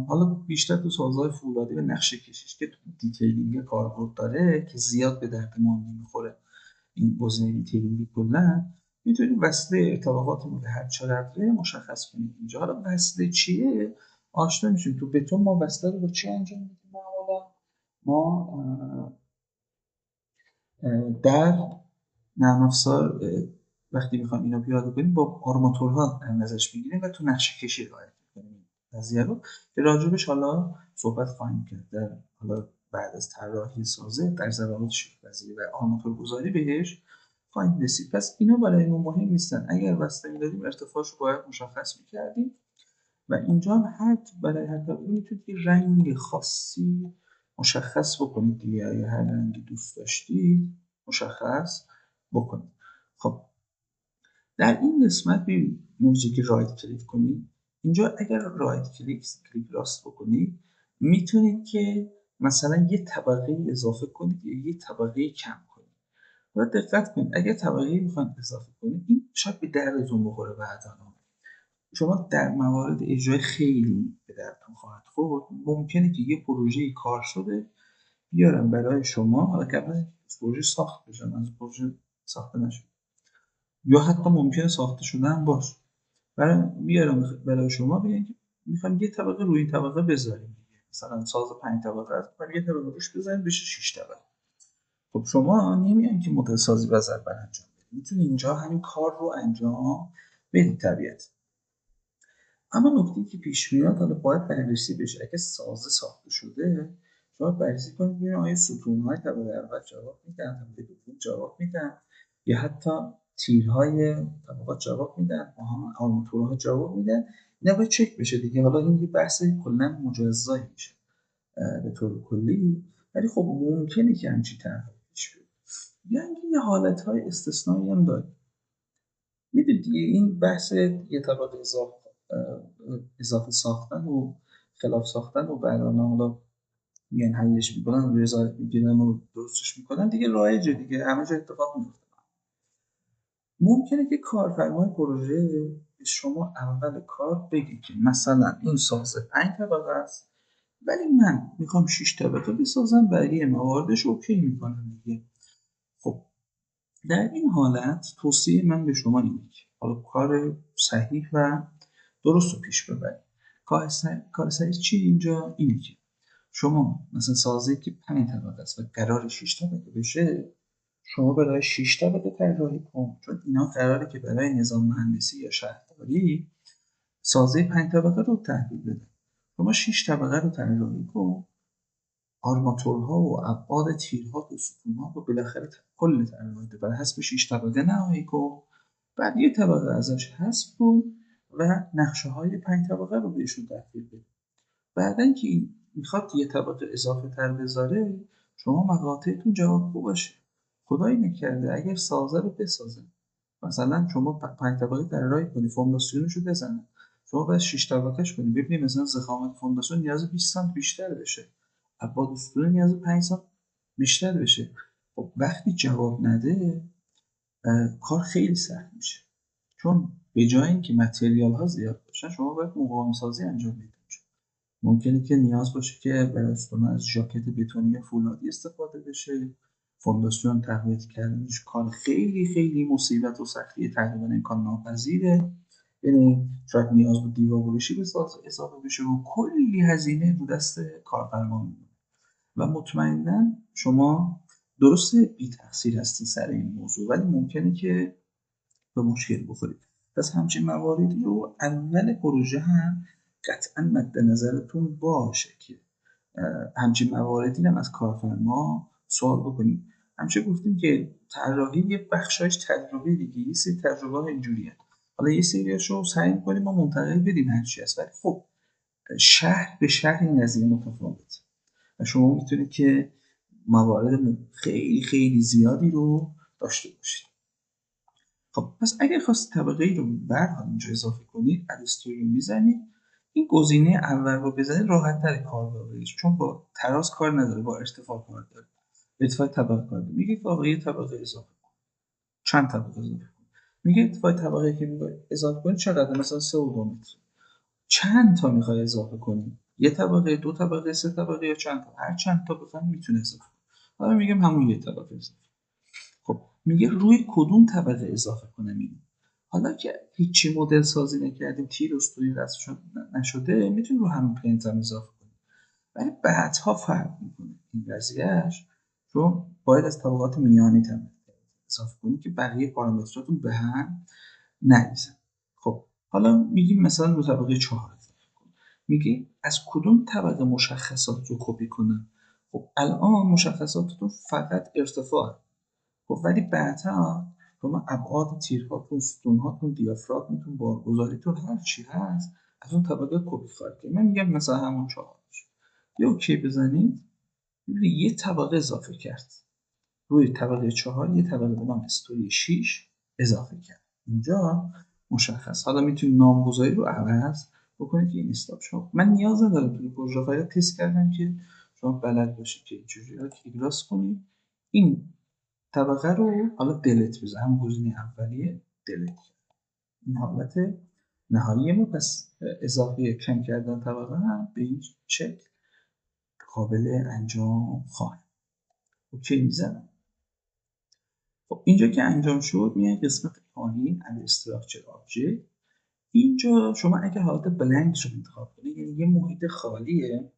حالا بیشتر تو سازهای فولادی و نقشه کشیش که تو دیتیلینگ کاربرد داره که زیاد به درد ما نمیخوره، این گزینه دیتیلینگ کلا میتونید وصله طبقات رو به هر چقدره مشخص کنید. اینجا حالا وصله چیه آشنا میشیم. تو بتون ما وصله رو با چی انجام میدیم؟ ما در نرم افزار وقتی میخوام اینو پیاده کنیم با آرماتورها نظرش میگیریم و تو نقشه کشی رعایت میکنیم قضیه رو که راجبش حالا صحبت خواهیم کرد در حالا بعد از طراحی سازه در ضوابط شکل قضیه و آرماتور گذاری بهش خواهیم رسید. پس اینا برای ما مهم نیستن. اگر وصله میدادیم ارتفاعش رو باید مشخص میکردیم و اینجا هم برای هر طبقه میتونید یه رنگ خاصی مشخص بکنید دیگه. اگر هر رنگی دوست داشتید مشخص بکنید. خب در این قسمت موضوعی که رایت کلیک کنید، اینجا اگر رایت کلیک راست بکنید میتونید که مثلا یه طبقه اضافه کنید یا یه طبقه کم کنید. حالا دقت کنید اگر طبقه میخواین اضافه کنید این شاید به دردتون بخوره بعدا. شما در موارد اجرای خیلی به دردتون خواهد خورد. ممکنه که یه پروژه کار شده بیارم برای شما، حالا قبل از پروژه ساخت بشه، از پروژه ساخته نشه، یا حتی ممکنه ساخته شده هم باشه، بیارم برای شما بگن که میخوام یه طبقه روی این طبقه بذاریم، مثلا ساز 5 طبقه است، یه طبقه روش بذاریم بشه 6 طبقه. خب شما نمیان که مدل سازی و ضرب انجام بدید، میتونید اینجا همین کار رو انجام بدید طبیعت. اما نکته‌ای که پیش میاد، حالا باید بررسی بشه. اگه سازه ساخته شده باید بررسی کنید ببینید آیا ستون‌های طبقه اول جواب میدن، طبقه دوم جواب میدن، یا حتی تیرهای طبقات جواب میدن، آرماتورها جواب میدن. اینا باید چک بشه دیگه. حالا این یه بحث کلا مجزایی میشه به طور کلی، ولی خب ممکنه که همچین طرحی پیش بیاد. یعنی یه حالت‌های استثنایی هم داره. میدونید دیگه این بحث یه طبقه اضافه ساختن و خلاف ساختن و بعداً حالا میان حلش میکنن، رضایت میگیرن و درستش میکنن دیگه، رایجه دیگه، همه جا اتفاق میفته. ممکنه که کارفرمای پروژه به شما اول کار بگه که مثلا این ساز 5 طبقه است ولی من میخوام 6 طبقه بسازم، بقیه مواردش اوکی میکنم دیگه. خب در این حالت توصیه من به شما اینه که حالا کار صحیح و درست رو پیش ببرید. کار صحیح چی اینجا؟ اینه که شما مثلا سازی که 5 طبقه است و قرار 6 طبقه بشه، شما برای 6 طبقه طراحی کن، چون اینا قراره که برای نظام مهندسی یا شهرداری سازه 5 طبقه رو تحویل بده. شما 6 طبقه رو طراحی کن، آرماتورها و ابعاد تیرها و ستونها و بالاخره کل طراحی بر حسب 6 طبقه نهایی کن، بعد یه طبقه ازش حذف کن و نقشه های 5 طبقه رو بهشون تحویل بده. بعدن که این میخواد یه طبقه اضافه تر بذاره، شما مقاطعتون جواب باشه. خدایی نکرده اگر سازه رو بسازه، مثلا شما 5 طبقه طراحی کنی، فونداسیونش رو بزنه، شما باید 6 طبقهش کنی، ببینید مثلا ضخامت فونداسیون نیاز 20 سانت بیشتر بشه، ابعاد ستون نیاز 5 سانت بیشتر بشه. خب وقتی جواب نده کار خیلی سخت میشه، چون به جای اینکه متریال ها زیاد باشن شما باید مقاوم سازی انجام بدید. ممکنه که نیاز باشه که برای استفاده از ژاکت بتونی یا فولادی استفاده بشه. فونداسیون تقویت کردنش کار خیلی خیلی مصیبت و سختیه، تقریبا امکان ناپذیره. یعنی شاید نیاز به دیوار بروشی به اضافه بشه و کلی هزینه رو دست کارفرما میمونه و مطمئنا شما درسته بی تقصیر هستی سر این موضوع، ولی ممکنه که به مشکل بخورید. پس همچین مواردی رو اول پروژه هم قطعا مد نظرتون باشه که همچین مواردی هم از کارفرما سوال بکنید. همیشه گفتیم که طراحی یه بخشایش تجربه دیگه، یه سری تجربه ها اینجوریه، حالا یه سریاشو رو سعی می‌کنیم ما منتقل بدیم هرچی هست، ولی خب شهر به شهر این قضیه متفاوته و شما میتونید که موارد خیلی خیلی زیادی رو داشته باشید. خب پس اگر خواستید طبقه ای رو بعد اینجا اضافه کنید، ادستوری رو میزنید، این گزینه اول رو بزنید راحت تر کار ببرید، چون با تراز کار نداره، با ارتفاع کار داره. ارتفاع طبقه کار داره. میگه که آقا یه طبقه اضافه کن، چند طبقه اضافه کن، میگه ارتفاع طبقه که میخوای اضافه کنی چقدر، مثلا 3.2 متر، چند تا میخوای اضافه کنی، یه طبقه، دو طبقه، سه طبقه یا چند تا، هر چند تا بخوای میتونه اضافه کنی. حالا میگم همون یه طبقه اضافه. خب میگه روی کدوم طبقه اضافه کنه. میگه حالا که هیچی مدل سازی نکردیم، تیر استوری رسم نشده، میتونیم رو همین پلنت هم اضافه کنیم، ولی بعدها فرق میکنه این قضیهش، چون باید از طبقات میانی اضافه کنی که بقیه پارامتراتون به هم نریزن. خب حالا میگیم مثلا رو طبقه 4 اضافه کن، میگه از کدوم طبقه مشخصات رو کپی کنم. خب الان مشخصاتتون فقط ارتفاع، خب ولی بعدها شما ابعاد تیرهاتون، ستونهاتون، دیافراگمتون، بارگذاریتون، هر چی هست از اون طبقه کپی فایل کنید. من میگم مثلا همون 4 یه اوکی بزنید، می‌بینید یه طبقه اضافه کرد، روی طبقه 4 یه طبقه به نام استوری 6 اضافه کرد. اینجا مشخص. حالا میتونید نامگذاری رو عوض بکنید که این استاپ شما. من نیاز ندارم توی پروژه فایل تست کردم که شما بلد باشید که اینجوری رو کلیک راست کنید، این طبقه رو حالا دلت بزن، هم گزینه اولیه دلت. این حالت نهایی ما. پس اضافه کم کردن طبقه هم به این شکل قابل انجام خواهد. اوکی میزنم. خب اینجا که انجام شد میاد قسمت پایین Unstructured Object. اینجا شما اگه حالت بلنک رو انتخاب کنید، یعنی یه محیط خالیه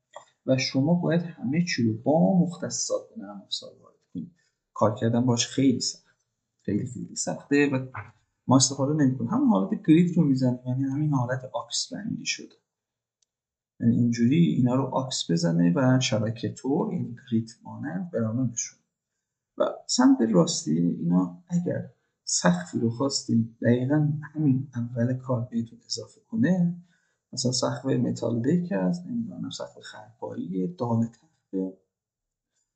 و شما باید همه چی رو با مختصات نرم افزار وارد کنید. کار کردن باش خیلی سخت، خیلی سخته و ما استفاده نمی‌کنیم. همون حالت گرید رو میزنیم، یعنی همین حالت آکس بندی شده، یعنی اینجوری اینا رو آکس بزنه و شبکه طور این گرید مانند برامون نشون. و سمت راستی اینا اگر سقفی رو خواستیم دقیقا همین اول کار بهتون اضافه کنه، مثلا سقف متال دک هست، نمیدونم سقف خرپایی،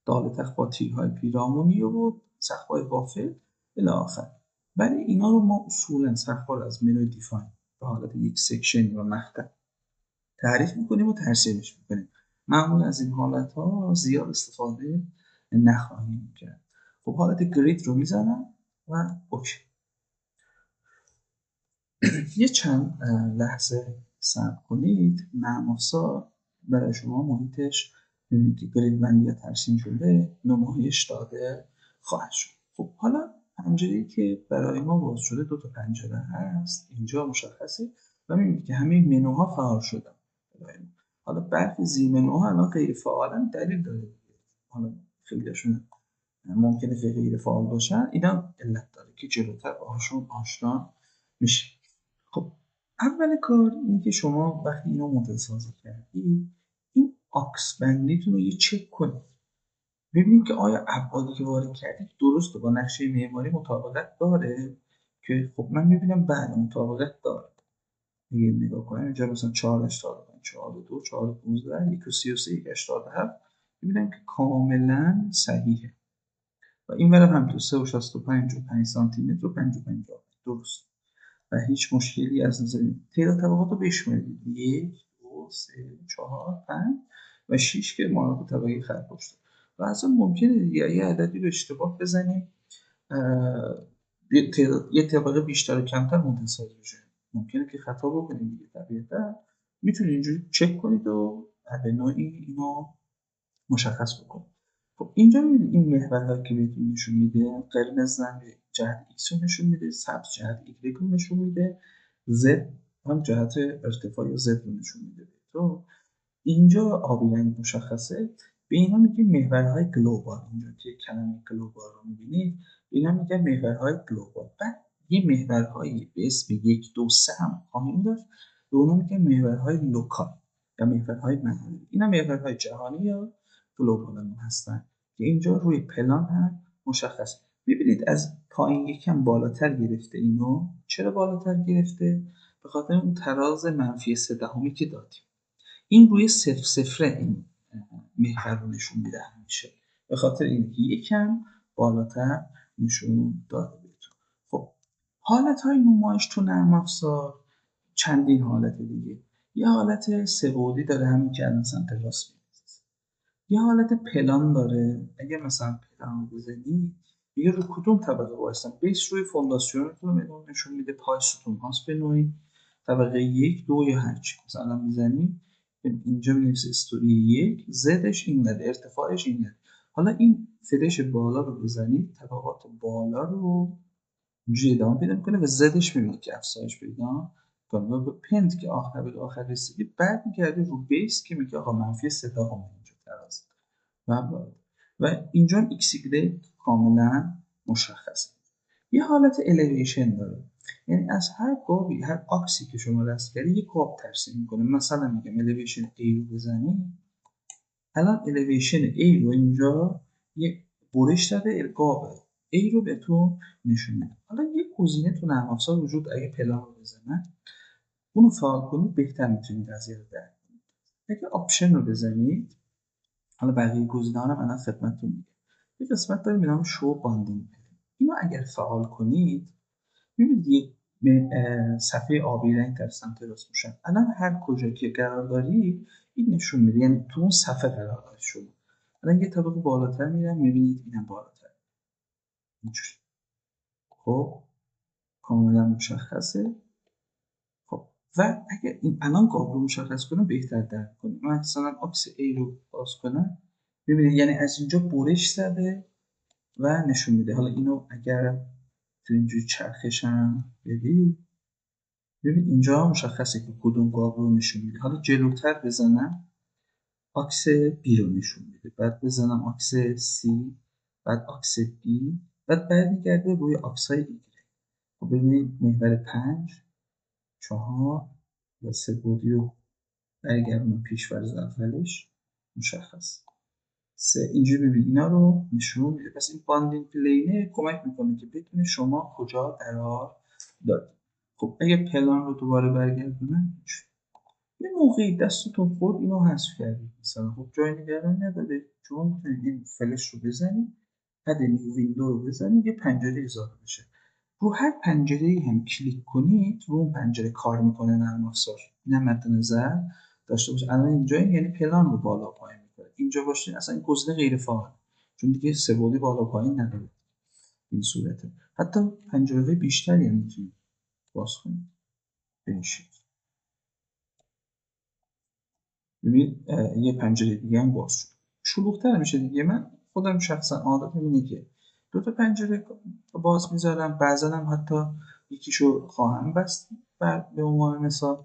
دال تخت با تیرهای پیرامونی و سقف‌های وافل الی آخر. ولی اینا رو ما اصولا سقف‌ها رو از منوی دیفاین به حالت یک سکشن یا مقطع تعریف میکنیم و ترسیمش میکنیم. معمولا از این حالت‌ها زیاد استفاده نخواهیم کرد. خب حالت گرید رو میزنم و اوکی. یه چند لحظه صبر کنید. نرم افزار برای شما محیطش می‌بینید که گرید بندی یا ترسیم شده نمایش داده خواهد شد. خب حالا پنجره‌ای که برای ما باز شده، دو تا پنجره هست اینجا مشخصه و می‌بینید که همه منوها فعال شدن برای ما. حالا برخی زیر منوها الان غیر فعالن، دلیل داره. حالا خیلیشون ممکنه غیر فعال باشن، اینا علت داره که جلوتر باهاشون آشنا میشه. خب اول کار اینه که شما وقتی اینو مدل سازی کردید، این آکس بندیتون رو یه چک کنید، ببینید که آیا ابعادی که وارد کردید درسته با نقشه معماری مطابقت داره. که خب من میبینم بله مطابقت داره. دیگه نگاه کنم اینجا مثلا 485 42 415 133 187 میبینم که کاملا صحیحه و این برم هم تو 365 و 5 سانتی متر و 55 درست و هیچ مشکلی از نظر تعداد طبقات رو بشمارید. 1 2 3 4 5 و 6 که ما طبقه خرپشت و اصلا ممکنه دیگه یه عددی رو اشتباه بزنیم، یه طبقه بیشتر و کمتر متساوی بشه، ممکنه که خطا بکنیم دیگه. طبیعتا میتونید اینجوری چک کنید و به نوعی اینو مشخص بکنید. خب اینجا می‌بینید این محورهایی که بهتون نشون میده، قرمز رنگ جهت ایکس رو نشون میده، سبز جهت ایگرگ رو نشون میده، زد هم جهت ارتفاع یا زد رو نشون میده. تو اینجا آبی رنگ مشخصه، به اینا میگیم محورهای گلوبال. اینجا که کلمه گلوبال رو میبینید اینا میگن محورهای گلوبال. بعد یه محورهایی به اسم 1 2 3 هم خواهیم داشت، به اونا میگن محورهای لوکال یا محورهای محلی. اینا محورهای جهانی یا گلوبال هم هستن که اینجا روی پلان هم مشخصه. ببینید از پایین یکم بالاتر گرفته اینو. چرا بالاتر گرفته؟ به خاطر اون تراز منفی 3 که دادیم. این روی 0 این محور رو نشون میده همیشه، به خاطر اینکه یکم بالاتر نشون داده بهتون. خب حالت‌های نمایش تو نرم افزار چندین حالت دیگه. یه حالت سه‌بعدی داره، همین که الان سمت راست می‌بینید. یه حالت پلان داره، اگه مثلا پلان رو بزنی میگه رو کدوم طبقه وایسن. بیس روی فونداسیونتون رو نشون میده، پای ستون هاست به نوعی طبقه 1 2 یا هرچی مثلا میزنی اینجا می‌نویسه استوری 1 زدش اینقدر، ارتفاعش اینقدر. حالا این فلش بالا رو بزنید، طبقات بالا رو اینجوری ادامه پیدا میکنه و زدش میبینید که افزایش پیدا کنه و به پنت که به آخر رسیدی بعد میگردی رو بیس که میگه آقا منفی 3 اینجا تراز و اینجا ایکس ایگرگ کاملا مشخصه. یه حالت الیویشن داره، یعنی از هر گاوی، هر آکسی که شما رسم کردی یه گاو ترسیم میکنه. مثلا میگم الیویشن A رو بزنی، الان الیویشن A رو اینجا یه برش داده، گاو A رو به تو نشون میده. حالا یه گزینه تو نرم افزار وجود، اگه پلان رو بزنن اونو فعال کنید بهتر میتونید قضیه رو درک کنید. اگه آپشن رو بزنید، حالا بقیه گزینه‌ها رو من خدمتتون میگم. یه قسمت داریم به نام شو باندینگ. اینو اگر فعال کنید می‌بینید یک صفحه آبی رنگ در سمت راست میشه. الان هر کجا که قرار داری این نشون میده، یعنی تو اون صفحه قرار داری شما. الان یه طبقه بالاتر میرم می‌بینید اینم بالاتر. اینجوری. خب کاملا مشخصه. خب و اگر این الان گاب رو مشخص کنم بهتر درک کنیم. من مثلا آکس A رو باز کنم، ببینید یعنی از اینجا برش زده و نشون میده. حالا اینو اگر تو اینجوری چرخشم بدید، ببین اینجا مشخصه که کدوم گاب رو نشون میده. حالا جلوتر بزنم آکس B رو نشون میده، بعد بزنم آکس C، بعد آکس D، بعد برمیگرده روی آکس های Y. خب ببینید محور 5 4 و 3 بعدی رو برگردونم پیش‌فرض اولش مشخص. سه اینجوری ببین اینا رو نشون میده. پس این باندینگ پلینه کمک میکنه که بدونه شما کجا قرار دارید. خب اگه پلان رو دوباره برگردونم، یه موقعی دستتون خورد اینو حذف کردید مثلا، خب جای نگرانی نداره، شما میتونید این فلش رو بزنید، بعد نیو ویندو رو بزنید، یه پنجره اضافه بشه. رو هر پنجره‌ای هم کلیک کنید رو اون پنجره کار میکنه نرم افزار. اینم مد نظر داشته باشید. الان اینجا یعنی پلان رو بالا پایین میکنه، اینجا باشه اصلا این گزینه غیر فعال، چون دیگه سه بعدی بالا پایین نداره این صورته. حتی پنجره‌های بیشتری هم میتونید باز کنید به این شکل. ببین یه پنجره دیگه هم باز شد، شلوغ‌تر میشه دیگه. من خودم شخصا عادت اینه که دو تا پنجره باز میذارم، بعضا هم حتی یکیشو خواهم بست به عنوان مثال،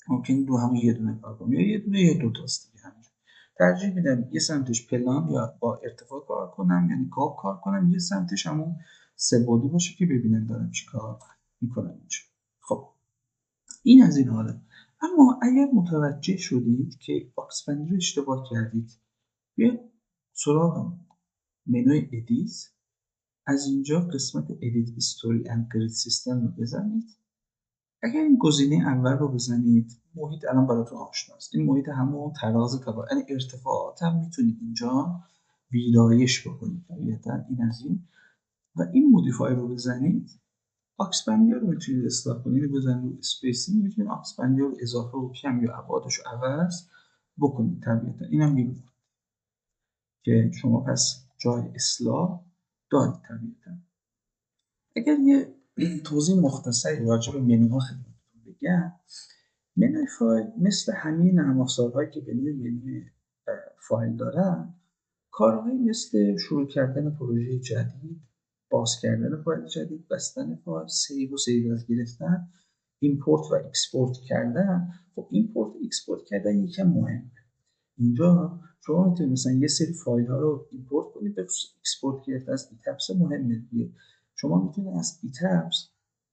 ممکن دو همون یه دونه کار کنم، یا یه دونه یا دو تاست دیگه. همینجور ترجیح میدم یه سمتش پلان یا با ارتفاع کار کنم، یعنی گاو کار کنم، یه سمتش همون سه بعدی باشه که ببینن دارم چی کار میکنم اینجا. خب این از این حاله. اما اگر متوجه شدید که باکس رو اشتباه کردید، بیاید سراغ منوی ادیت، از اینجا قسمت ادیت هیستوری اند گرید سیستم رو بزنید. اگر این گزینه اول رو بزنید، محیط الان براتون آشناست. این محیط همون تراز تبا، یعنی ارتفاعات هم میتونید اینجا ویرایش بکنید. طبیعتا این از این. و این مودیفای رو بزنید، آکس بندیا رو میتونید اصلاح کنید، بزنید رو اسپیسینگ، میتونید آکس بندیا رو اضافه و کم یا ابعادش رو عوض بکنید. طبیعتا اینم میبینید که شما پس جای اصلاح دارید. طبیعتا اگر یه توضیح مختصری راجع به منوها خدمتتون بگم، منوی فایل مثل همه نرم افزارهایی که به نوع منوی فایل دارن، کارهایی مثل شروع کردن پروژه جدید، باز کردن فایل جدید، بستن فایل، سیو و سیو از گرفتن، ایمپورت و اکسپورت کردن. خب ایمپورت و اکسپورت کردن یکم مهمه. اینجا شما میتونید مثلا یه سری فایل ها رو ایمپورت کنید، به اکسپورت گرفت از ایتپس مهمه دیگه. شما میتونید از ایتپس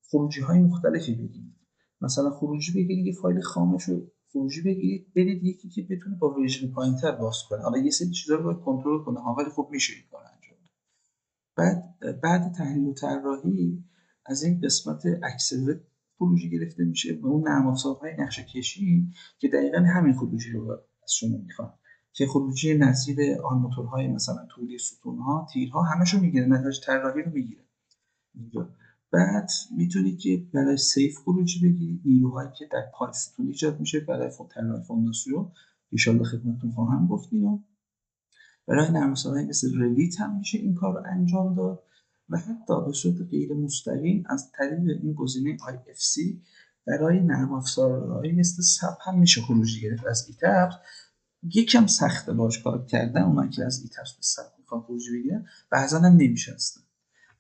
خروجی های مختلفی بگیرید. مثلا خروجی بگیرید یه فایل خامش رو خروجی بگیرید، بدید یکی که بتونه با ورژن پایینتر باز کنه. حالا یه سری چیزا رو باید کنترل کنه ها، ولی خب میشه این کار انجام داد. بعد تحلیل و طراحی از این قسمت اکسلرت خروجی گرفته میشه به اون نرم افزارهای نقشه کشی که دقیقا همین خروجی رو از شما میخوان، که خروجی نظیر آن موتورهای مثلا طولی ستونها، تیرها، همشو میگیره، نتایج طراحی رو میگیره اینجا. بعد میتونید که برای سیف خروجی بگیرید نیروهایی که در پای ستون ایجاد میشه برای طراحی فونداسیون، ان خدمتتون خواهم گفت. برای نرم افزارهایی مثل رویت هم میشه این کار رو انجام داد و حتی به صورت غیر مستقیم از طریق این گزینه IFC برای نرم افزارهایی مثل سپ هم میشه خروجی گرفت از ایتپس. یکم سخته باش کار کردن، اونایی که از ایتپس به سپ میخوان خروجی بگیرن بعضا هم نمیشه هستن.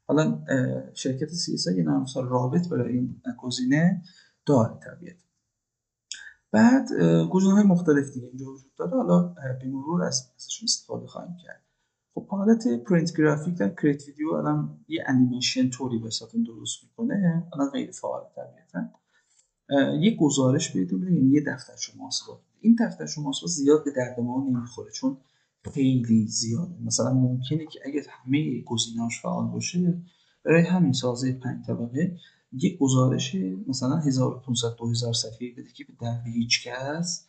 حالا شرکت CSI یه نرم افزار رابط برای این گزینه داره طبیعتا. بعد گزینه‌های مختلف دیگه اینجا وجود داره، حالا به مرور ازشون استفاده خواهیم کرد. خب حالت پرینت گرافیک و کریت ویدیو الان یه انیمیشن طوری واسهتون درست میکنه، الان غیر فعال طبیعتا. یه گزارش بهتون میده، یعنی یه دفترچه محاسبات. این دفترچه محاسبات زیاد به درد ما نمیخوره چون خیلی زیاده. مثلا ممکنه که اگه همه گزینه‌هاش فعال باشه، برای همین سازه 5 طبقه یه گزارش مثلا 1500 2000 صفحه‌ای بده که به درد هیچ کس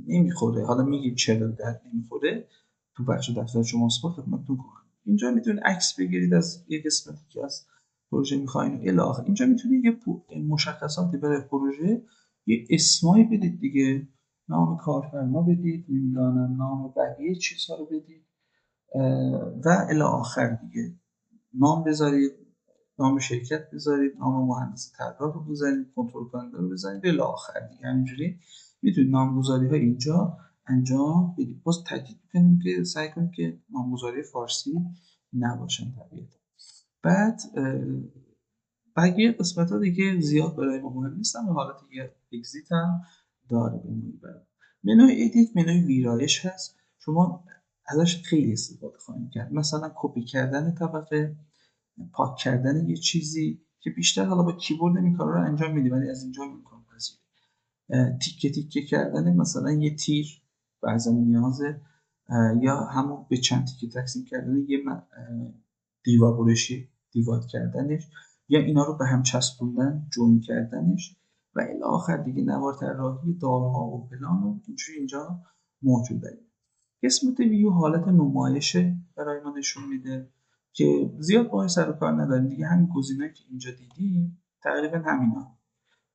نمیخوره. حالا میگیم چرا درد نمیخوره، تو بخش دفترچه محاسبات خدمتتون کنم. اینجا میتونید عکس بگیرید از یه قسمتی که از پروژه میخواین الی آخر. اینجا میتونید یه مشخصاتی برای پروژه، یه اسمایی بدید دیگه، نام کارفرما بدید، نمیدونم نام بقیه چیزها رو بدید و الی آخر دیگه. نام بذارید، نام شرکت بذارید، نام مهندس طراح رو بزنید، کنترل کننده رو بزنید الی آخر دیگه. همینجوری میتونید نامگذاری ها اینجا انجام بدید. باز تاکید می‌کنیم که سعی کنید که نامگذاری فارسی نباشن طبیعتا. بعد بقیه قسمت ها دیگه زیاد برای ما مهم نیستن، به حالت یه اگزیت هم داره. منوی ادیت منوی ویرایش هست، شما ازش خیلی استفاده خواهید کرد. مثلا کپی کردن طبقه، پاک کردن یه چیزی که بیشتر حالا با کیبورد این کارا رو انجام میدی، ولی از اینجا میکنم پذیره. تیکه تیکه کردن مثلا یه تیر بعضا نیازه، یا همون به چند تیکه تقسیم کردن یه دیوار برشی، دیوار کردنش، یا اینا رو به هم چسبوندن، جوین کردنش و الی آخر دیگه نوار طراحی دارها و پلان و اینجوری اینجا موجوده. قسمت ویو حالت نمایشه برای ما نشون میده که زیاد باهاش سر و کار نداریم دیگه. همین گزینه‌ای که اینجا دیدیم تقریبا همینا.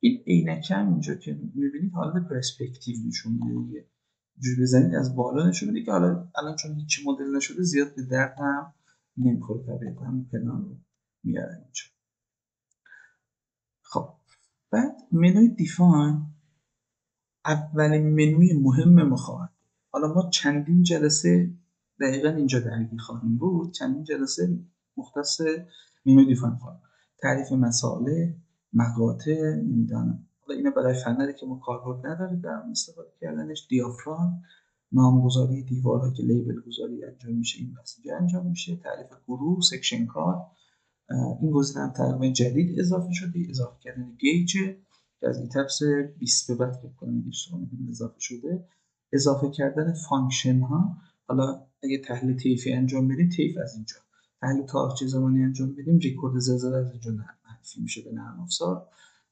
این عینکه هم اینجا که میبینید حالت پرسپکتیو نشون میده دیگه. جوری بزنید از بالا نشون میده که حالا الان چون هیچی مدل نشده زیاد به درد هم نمیخوره، طبیعتا همین پلان رو میاره اینجا. خب بعد منوی دیفاین اولین منوی مهم ما خواهد بود. حالا ما چندین جلسه دقیقا اینجا درگیر خواهیم بود، چندین جلسه مختص منوی دیفاین خواهیم. تعریف مسائل، مقاطع، نمیدانم حالا اینا برای فنری که ما کاربرد نداره در استفاده کردنش، دیافراگم، نامگذاری دیوارها که لیبل گذاری انجام میشه، این مسیجه انجام میشه، تعریف گروه، سکشن کار. این گزینه هم تقریبا جدید اضافه شده، اضافه کردن گیج که از ایتپس 20 به بعد فکر کنم اضافه شده، اضافه کردن فانکشن ها. حالا اگه تحلیل طیفی انجام بدیم طیف از اینجا، تحلیل تاریخچه زمانی انجام بدیم رکورد زلزله از اینجا منفی میشه به نرم افزار.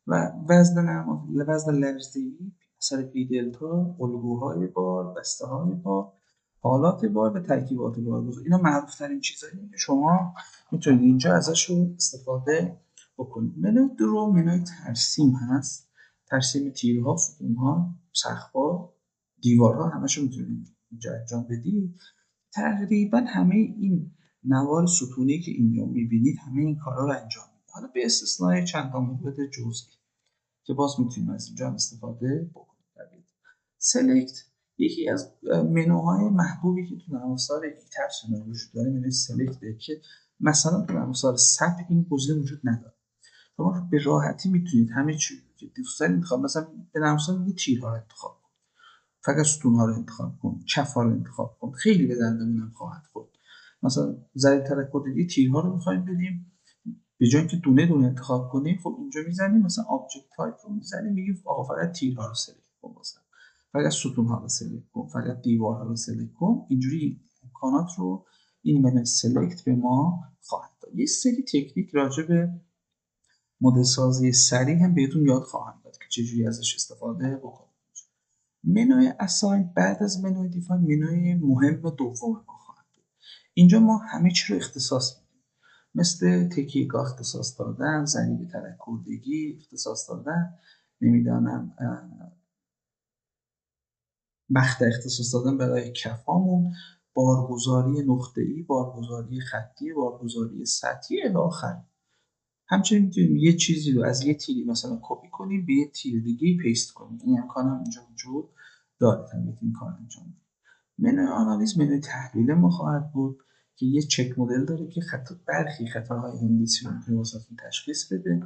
و وزن لرزه‌ای اثر پی دلتا، الگوهای بار، بسته های بار، حالات بار و ترکیبات بار. اینا معروف ترین چیزایی که شما میتونید اینجا ازش رو استفاده بکنید. منوی درو منوی ترسیم هست، ترسیم تیرها، ستونها، سقف‌ها، دیوارها، همشو میتونید اینجا انجام بدید. تقریبا همه این نوار ستونی که اینجا میبینید همه این کارا رو انجام میده، حالا به استثنای چند تا مورد جزئی که باز میتونیم از اینجا استفاده بکنیم. سلکت یکی از منوهای محبوبی که تو نرم افزار ایترس وجود داره منوی سلکته که مثلا تو نرم افزار سپ این گزینه وجود نداره. شما به راحتی میتونید همه چی که دوست دارید انتخاب، مثلا به نرم افزار میگید تیرها رو انتخاب کن، فقط ستونها رو انتخاب کن، کف‌ها رو انتخاب کن، خیلی به دردمون هم خواهد خورد. مثلا ضریب ترک‌ها دیگه تیرها رو می‌خوایم بدیم، به جای اینکه دونه دونه انتخاب کنیم خب اینجا میزنیم مثلا آبجکت تایپ رو میزنیم، میگیم آقا فقط تیرها رو سلکت کن، مثلا فقط ستون‌ها رو سلکت کن، فقط دیوارها رو سلکت کن. اینجوری امکانات رو این منوی سلکت به ما خواهد داد. یه سری تکنیک راجع به مدل سازی سریع هم بهتون یاد خواهم داد که چجوری ازش استفاده بکنید. منوی اساین بعد از منوی دیفاین منوی مهم دوم ما خواهد بود. اینجا ما همه چی رو اختصاص میدیم، مثل تکیهگاه اختصاص دادن، ضریب ترک‌کردگی اختصاص دادن، نمیدانم مقطع اختصاص دادن برای کفامون، بارگذاری نقطه‌ای، بارگذاری خطی، بارگذاری سطحی الی آخر. همچنین میتونیم یه چیزی رو از یه تیری مثلا کپی کنیم به یه تیر دیگه پیست کنیم. این امکان هم اینجا وجود داره، این کار انجام بدیم. منوی آنالیز منوی تحلیل ما خواهد بود که یه چک مدل داره که برخی خطاهای انگلیسی رو میتونه واسهتون تشخیص بده،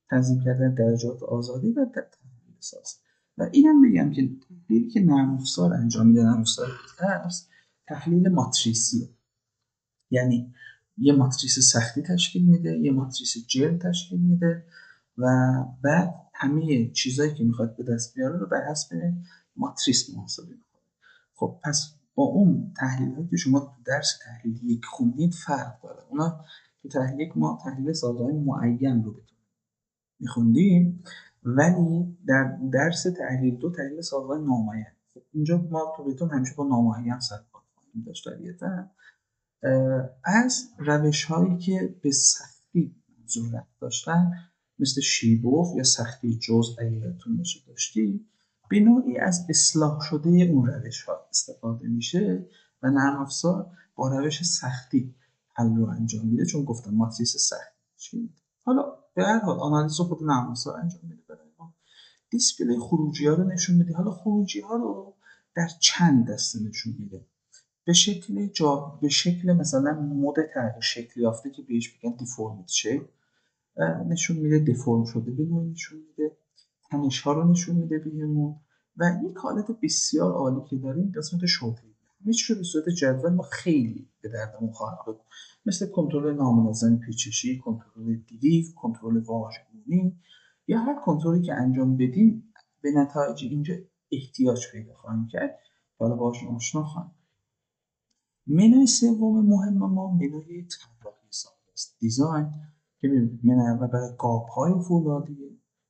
تنظیم کردن درجات آزادی و تحلیل ساز. و اینم بگم که تحلیلی که نرم افزار انجام میده، نرم افزار ترس، تحلیل ماتریسیه. یعنی یه ماتریس سختی تشکیل میده، یه ماتریس جرم تشکیل میده و بعد همه چیزایی که میخواد به دست بیاره رو بر حسب ماتریس محاسبه میکنه. خب پس با اون تحلیل که شما تو درس تحلیل یک خوندید فرق داره. اونا تو تحلیل ما تحلیل سازهای معین رو میخوندیم، ولی در درس تحلیل 2 تحلیل سازهای نامعین. خب اینجا ما تو بهتون همیشه با نامعین سر کار خواهیم داشت. طبیعتاً از روش‌هایی که به سختی ضرورت داشتن مثل شیبوف یا سختی جزء اگه یادتون باشه داشتیم، به نوعی از اصلاح شده اون روش‌ها استفاده میشه و نرم افزار با روش سختی حل رو انجام میده، چون گفتم ماتریس سخت. حالا به هر حال آنالیز خود نرم افزار انجام میده برای ما. دیسپلی خروجی ها رو نشون میده. حالا خروجی ها رو در چند دسته نشون میده. به شکل مثلا مد تغییر شکل یافته که بهش میگن دیفورمیت شیپ نشون میده، دیفورم شده به نوعی نشون میده، تنش ها رو نشون میده بهمون. و یک حالت بسیار عالی که داره این قسمت شغلی، همه چیز رو به صورت جدول ما خیلی به دردمون خواهد بود، مثل کنترل نامنظم پیچشی، کنترل دیریو، کنترل واژگونی، یا هر کنترلی که انجام بدیم به نتایج اینجا احتیاج پیدا خواهیم کرد. حالا باهاش آشنا خواهیم. منوی سوم مهم ما منوی طراحی ساخته است، دیزاین، که می‌بینید منوی اول برای قاب‌های فولادیه،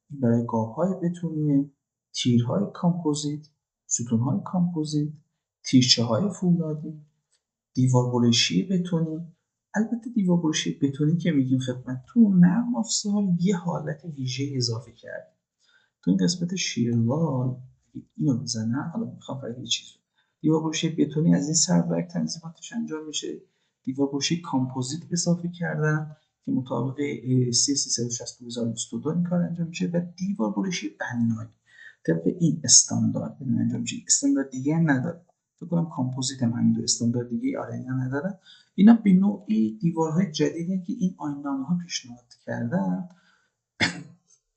این برای قاب‌های بتونیه، تیرهای کامپوزیت، ستون‌های کامپوزیت، تیرچه‌های فولادی، دیوار برشی بتونی. البته دیوار برشی بتونی که میگیم خدمتتون، نرم افزار یه حالت ویژه اضافه کرده تو این قسمت شیروال. اینو بزنم، حالا میخوام برای یه چیز دیوارگوشی بتونی از این سرورک تنظیماتش انجام میشه. دیوارگوشی کامپوزیت اضافه کردن که مطابق ASC 360/2022 این کار انجام میشه. و دیوارگوشی بنایی طبق این استاندارد انجام میشه، استاندارد دیگه هم نداره. فکر کنم کامپوزیت هم همین دو استاندارد دیگه اینا نداره. اینا به نوعی دیوارهای جدیدی که این آیین‌نامه‌ها پیشنهاد کردن.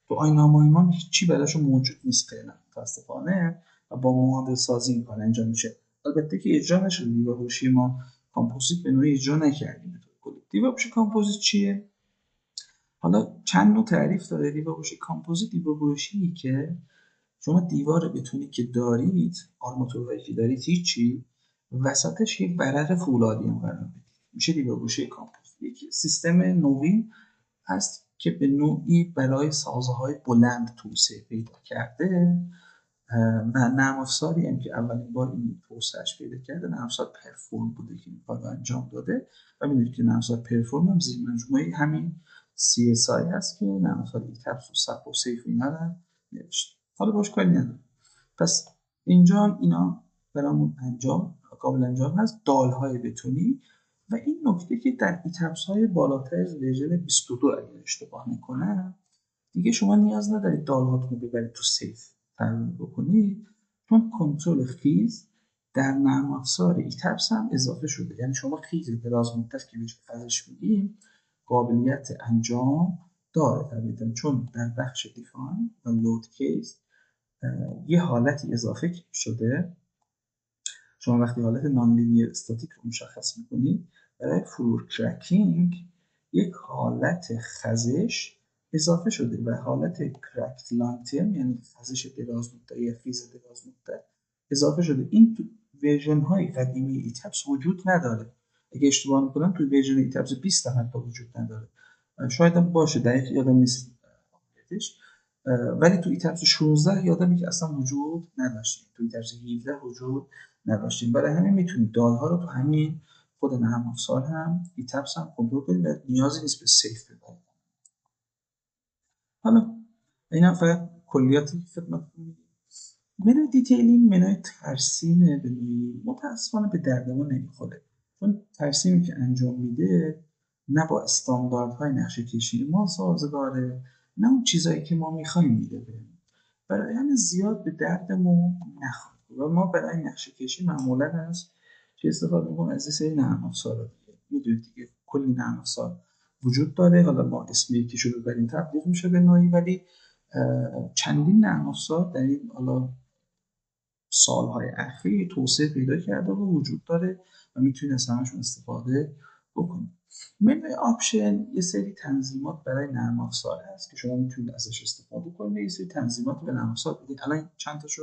تو آیین‌نامه‌های ما هیچی براشون موجود نیست فعلا متاسفانه، و با معادل سازی این کار انجام میشه. البته که اجرا نشده، دیوارگوشی ما کامپوزیت به نوعی اجرا نکردیم به طور کلی. دیوارگوشی کامپوزیت چیه؟ حالا چند نوع تعریف داره دیوارگوشی کامپوزیت. دیوارگوشی که شما دیوار بتونی که دارید، آرماتورهایی که دارید هیچی، وسطش یک برق فولادی هم قرار بدید، میشه دیوارگوشی کامپوزیت. یک سیستم نوین هست که به نوعی برای سازه‌های بلند توسعه پیدا کرده و نرم افزاری هم که اولین بار این توسعهش پیدا کرده نرم افزار پرفورم بوده که این کار رو انجام داده. و می‌دونید که نرم افزار پرفورم هم زیر مجموعه همین CSI هست که نرم افزار ایتپس و سپ و سیف اینا رو نوشته. حالا باش کاری ندارم. پس اینجا هم اینا برامون قابل انجام هست. دال‌های بتونی و این نکته که در ایتپس های بالاتر از ورژن 22 اگر اشتباه نکنم دیگه شما نیاز ندارید دال‌هاتون رو ببرید تو سیف طراحی بکنید، چون کنترل خیز در نرم افزار ایتپس هم اضافه شده. یعنی شما خیز دراز مدت که بهش ازش میگیم قابلیت انجام داره طبیعتاً، چون در بخش دیفاین و لود کیس یه حالتی اضافه شده. شما وقتی حالت نان لینیر استاتیک رو مشخص میکنید، برای فلور کرکینگ یک حالت خزش اضافه شده و حالت کرکت لانگ ترم یعنی خزش دراز مدت یا فیز دراز مدت اضافه شده. این تو ورژن های قدیمی ایتپس وجود نداره. اگه اشتباه نکنم تو ورژن ایتپس 20 هم حتی وجود نداره، شاید هم باشه، دقیق یادم نیست ولی تو ایتپس 16 یادمه که اصلا وجود نداشتیم، تو ایتپس 17 وجود نداشتیم. برای همین میتونید دال‌ها رو تو همین خود نرم افزار هم ایتپس هم کنترل کنید و نیازی نیست به سیف ببرید. حالا اینا فقط کلیاتی که خدمتتون میگم. منوی دیتیلینگ منوی ترسیم به نوعی متاسفانه به درد ما نمیخوره، چون ترسیمی که انجام میده نه با استانداردهای نقشه کشی ما سازگاره، نه اون چیزایی که ما میخوایم میده بهمون. برای همین زیاد به دردمون نخوره و ما برای نقشه کشی معمولا از چه استفاده میکنیم؟ از یه سری نرم افزار دیگه. میدونید دیگه کلی نرم افزار وجود داره. حالا ما اسم یکیشو ببریم تبلیغ میشه به نوعی، ولی چندین نرم افزار در این حالا سالهای اخیر توسعه پیدا کرده و وجود داره و میتونید از همشون استفاده بکنید. منوی آپشن یه سری تنظیمات برای نرم افزار هست که شما میتونید ازش استفاده کنید، یه سری تنظیمات به نرم افزار بدید. الان چند تاشو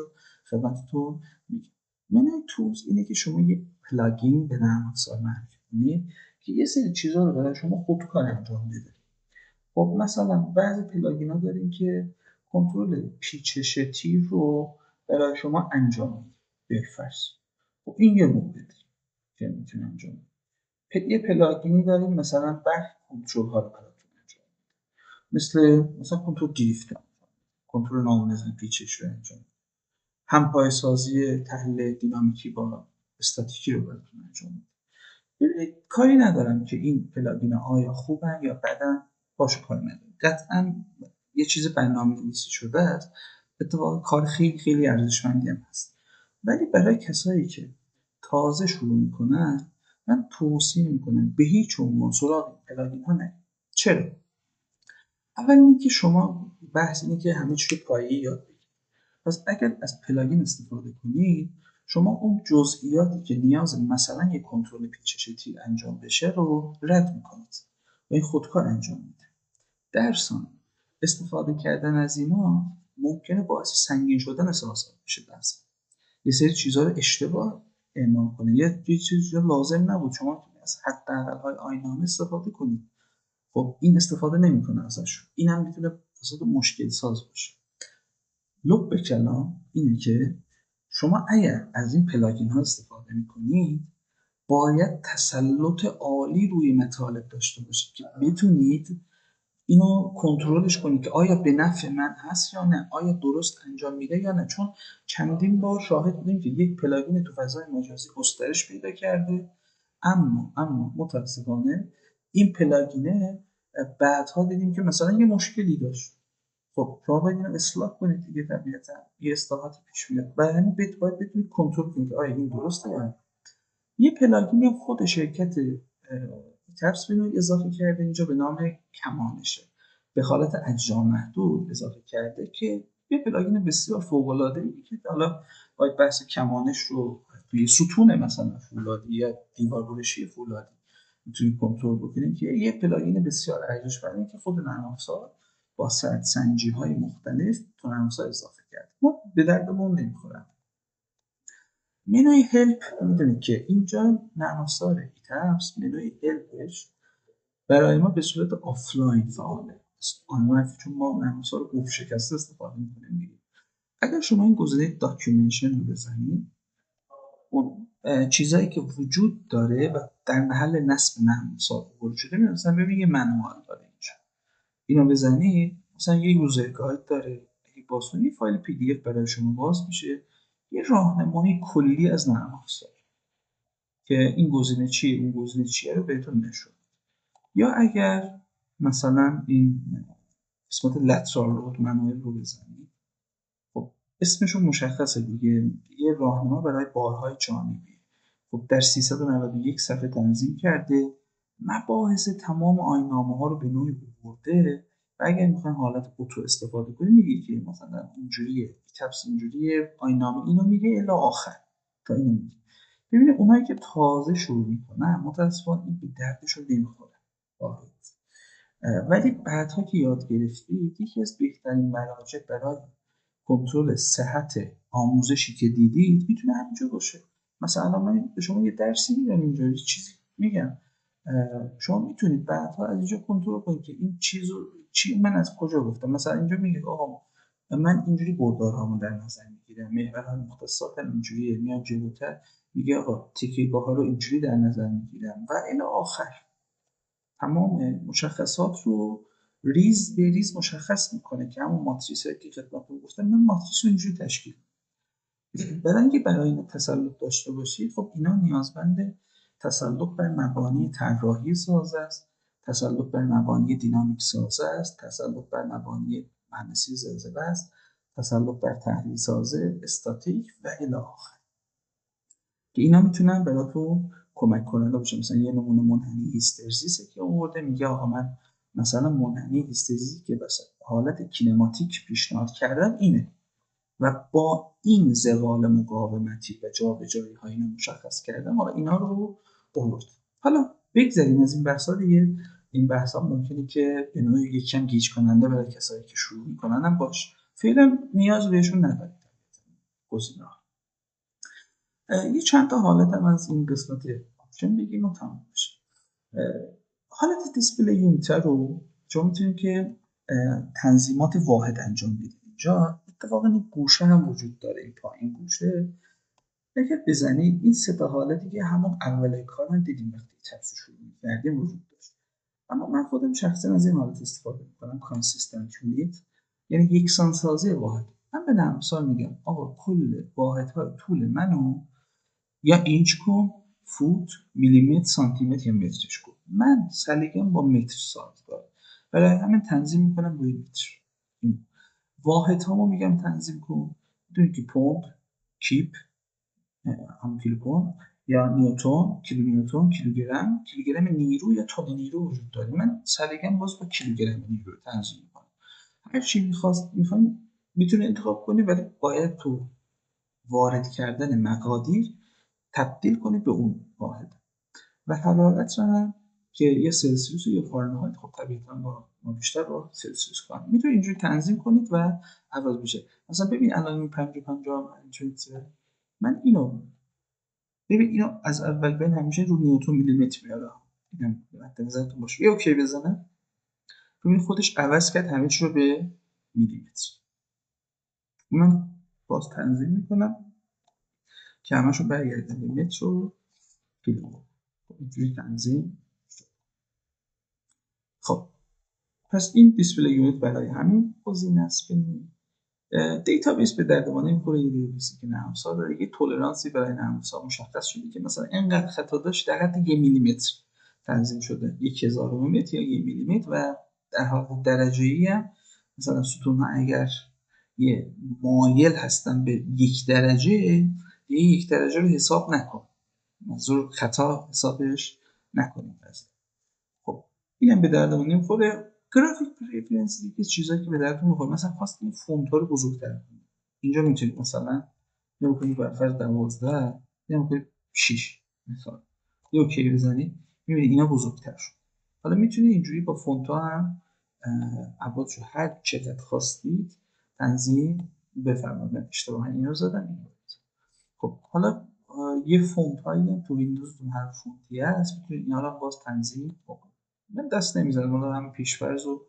خدمتتون میگم. منوی تولز اینه که شما یه پلاگین به نرم افزار معرفی کنید که یه سری چیزا رو برای شما خودکار انجام بده. خب مثلا بعضی پلاگینا داریم که کنترل پیچش تیر رو برای شما انجام میده بالفرض. خب این یه مورد که میتونه انجام بده. یه پلاگینی داریم مثلا بخش کنترل ها رو براتون انجام میده، مثلا کنترل دریفت، کنترل نامنظم پیچش رو انجام میده، همپایه سازی تحلیل دینامیکی با استاتیکی رو براتون انجام میده. کاری ندارم که این پلاگین آیا خوبن یا بدن، باشه کاری ندارم. قطعا یه چیز برنامه‌نویسی شده است، اتفاقا کار خیلی خیلی ارزشمندی هم هست. ولی برای کسایی که تازه شروع میکنن من توصیه میکنم به هیچ عنوان سراغ این پلاگین ها نرید. چرا؟ اول اینکه شما بحث اینه که همه چی رو پایه‌ای یاد بگیرید. پس اگر از پلاگین استفاده کنید شما اون جزئیاتی که نیاز مثلا یک کنترل پیچش تیر انجام بشه رو رد میکنید و این خودکار انجام میده. در ثانی استفاده کردن از اینا ممکنه باعث سنگین شدن احساسات بشه. یه سری چیزها رو اشتباه اعمال کنه، یه چیزی لازم نبود شما از حداقل‌های آیین‌نامه استفاده کنید. خب این استفاده نمیکنه ازش، اینم میتونه واسه مشکل ساز باشه. لب کلام اینه که شما اگر از این پلاگین ها استفاده میکنید باید تسلط عالی روی مطالب داشته باشید که بتونید اینو کنترلش کنید که آیا به نفع من هست یا نه، آیا درست انجام میده یا نه. چون چندین بار شاهد بودیم که یک پلاگین تو فضای مجازی گسترش پیدا کرده، اما متاسفانه این پلاگینه بعدها دیدیم که مثلا یه مشکلی داشت. خب شما باید اینو اصلاح کنید دیگه، طبیعتا یه اصلاحاتی پیش میاد. برای همین باید بتونید کنترل کنید که آیا این درسته یا نه. یه پلاگین خود شرکت ترس رو اضافه کرده اینجا به نام کمانشه، به حالت اجرا محدود اضافه کرده که یه پلاگین بسیار فوق‌العاده‌ایه که حالا باید بحث کمانش رو توی ستون مثلا فولادی یا دیوار برشی فولادی میتونید کنترل بکنید که یه پلاگین بسیار ارزشمندی که خود نرم افزار با سنجی‌های مختلف تو نرم افزار اضافه کرده. ما به دردمون نمیخورن. منوی هلپ میدونید که اینجا نرم افزار ایترمز منوی هلپش برای ما به صورت آفلاین فعاله، آنلاین چون ما نرم افزار قفل شکسته استفاده میکنیم دیگه. اگر شما این گزینه داکیومنتیشن رو بزنید، اون چیزایی که وجود داره و در محل نصب نرم افزار آورده شده، مثلا ببینید یه منوال داره اینجا، اینو بزنید مثلا یه یوزر گاید داره، اگه باز کنید یه فایل پی دی اف برای شما باز میشه، یه راهنمایی کلی از نرم افزار که این گزینه چیه اون گزینه چیه رو بهتون نشون. یا اگر مثلا این قسمت لترال رود منوال رو بزنید، خب اسمشون مشخصه دیگه، یه راهنما برای بارهای جانبی. خب در 391 صفحه تنظیم کرده، مباحث تمام آیین‌نامه ها رو به نوعی برده و اگر میخواین حالت اتو استفاده کنید میگه که مثلا اینجوریه، تبس اینجوریه، آیین‌نامه اینو میگه الی آخر تا اینو میگه. ببینید اونایی که تازه شروع میکنن متاسفانه این به دردشون نمیخوره واقعا. ولی بعدها که یاد گرفتید یکی از بهترین مراجع برای کنترل صحت آموزشی که دیدید میتونه همینجا باشه. مثلا من به شما یه درسی میدم اینجا، یه چیزی میگم، شما میتونید بعدها از اینجا کنترل کنید که این چی من از کجا گفتم. مثلا اینجا میگه آقا من اینجوری بردارهامو در نظر میگیرم، محورهای مختصاتم اینجوریه، میان جلوتر میگه آقا تکیهگاه ها رو اینجوری در نظر میگیرم و الی آخر تمام مشخصات رو ریز به ریز مشخص میکنه که همون ماتریس هایی که خدمتتون گفتم من ماتریس رو اینجوری تشکیل برای اینکه برای این تسلط داشته باشید. خب اینا نیازمند تسلط بر مبانی طراحی سازه است، تسلط بر مبانی دینامیک سازه است، تسلط بر مبانی مهندسی زلزله است، تسلط بر تحلیل سازه، استاتیک و الی آخر که اینا میتونن براتون کمک کننده باشه. مثلا یه نمونه منحنی هیسترزیسه که آورده میگه آقا من مثلا منحنی هیسترزیسی که بس حالت کینماتیک پیشنهاد کردم اینه و با این زوال مقاومتی و جابجایی ها اینو مشخص کردم، حالا اینا رو آورد. حالا بگذاریم از این بحثا دیگه، این بحثا ممکنه که به نوعی یکم گیج کننده برای کسایی که شروع میکنن هم باشه، فعلا نیاز بهشون ندارید گزینه‌ها. یه چند تا حالت هم از این قسمت آپشن بگیم و تمام بشه. حالت دیسپلی یونیتر رو شما میتونید که تنظیمات واحد انجام بدید. اینجا اتفاقا این گوشه هم وجود داره، این پایین گوشه اگر بزنید این سه تا حالتی که همون اول کار هم دیدیم وقتی تفسیر شروع می‌کردیم وجود داشت، اما من خودم شخصا از این حالت استفاده میکنم، کانسیستنت یونیت، یعنی یکسان سازی واحد. من به نرم افزار میگم آقا کل واحدهای طول منو یا اینچ کن، فوت، میلیمتر، سانتیمتر یا مترش کن. من سلیقه‌ام با متر سازگاره، برای همین تنظیم میکنم روی متر. واحدهامو میگم تنظیم کن. میدونی که پوند، کیپ، هم کیلوپوند یا نیوتن، کیلو نیوتن، کیلوگرم نیرو یا تن نیرو وجود داره. من سلیقه‌ام باز با کیلوگرم نیرو تنظیم میکنم. هر چی میخواین میتونه انتخاب کنی، ولی باید تو وارد کردن مقادیر تبدیل کنید به اون واحد. و حرارت رو هم که یه سلسیوس یا فارنهایت، خب طبیعتا ما بیشتر با سلسیوس کنیم، میتونید اینجوری تنظیم کنید و عوض میشه. مثلا ببین الان این 550 اینجوری، من اینو از اول بین همیشه رو نیوتن میلیمتر میارم. اینم مد نظرتون باشه. یه اوکی بزنم ببین خودش عوض کرد همه چی رو به میلیمتر. من باز تنظیم میکنم که همشون برگردن به متر و کیلومتر. اینجوری تنظیم. خب پس این دیسپلی یونیت برای همین گزینه است که دیتابیس به درد ما نمیخوره. یه دیتابیسی که نرم افزار داره، یه تولرانسی برای نرم افزار مشخص شده که مثلا اینقدر خطا داشت در حد 1 میلیمتر تنظیم شده، 1000 متر یا 1 میلیمتر، و در حالت درجه‌ای هم مثلا ستون‌ها اگر یه مایل هستن به 1 درجه، یه 1 درجه رو حساب نکن، منظور خطا حسابش نکنیم. خب اینم به دردمون نمیخوره. گرافیک پرفرنس یکی چیزایی که به دردتون میخوره، مثلا خواستین فونت‌ها رو بزرگتر کنید، اینجا میتونید مثلا یا بکنید بر فرض 12 یا بکنید 6 مثلا، یا اوکی بزنید میبینید اینا بزرگتر شد. حالا میتونید اینجوری با فونت‌ها هم ابعادشو هر چقدر خواستید تنظیم بفرمایید. من اشتباها اینا رو زدم. خب حالا یه فونت هایی هم تو ویندوزتون هر فونتی هست میتونید اینا رو باز تنظیم بکنید. من دست نمیزنم، حالا هم پیش‌فرض رو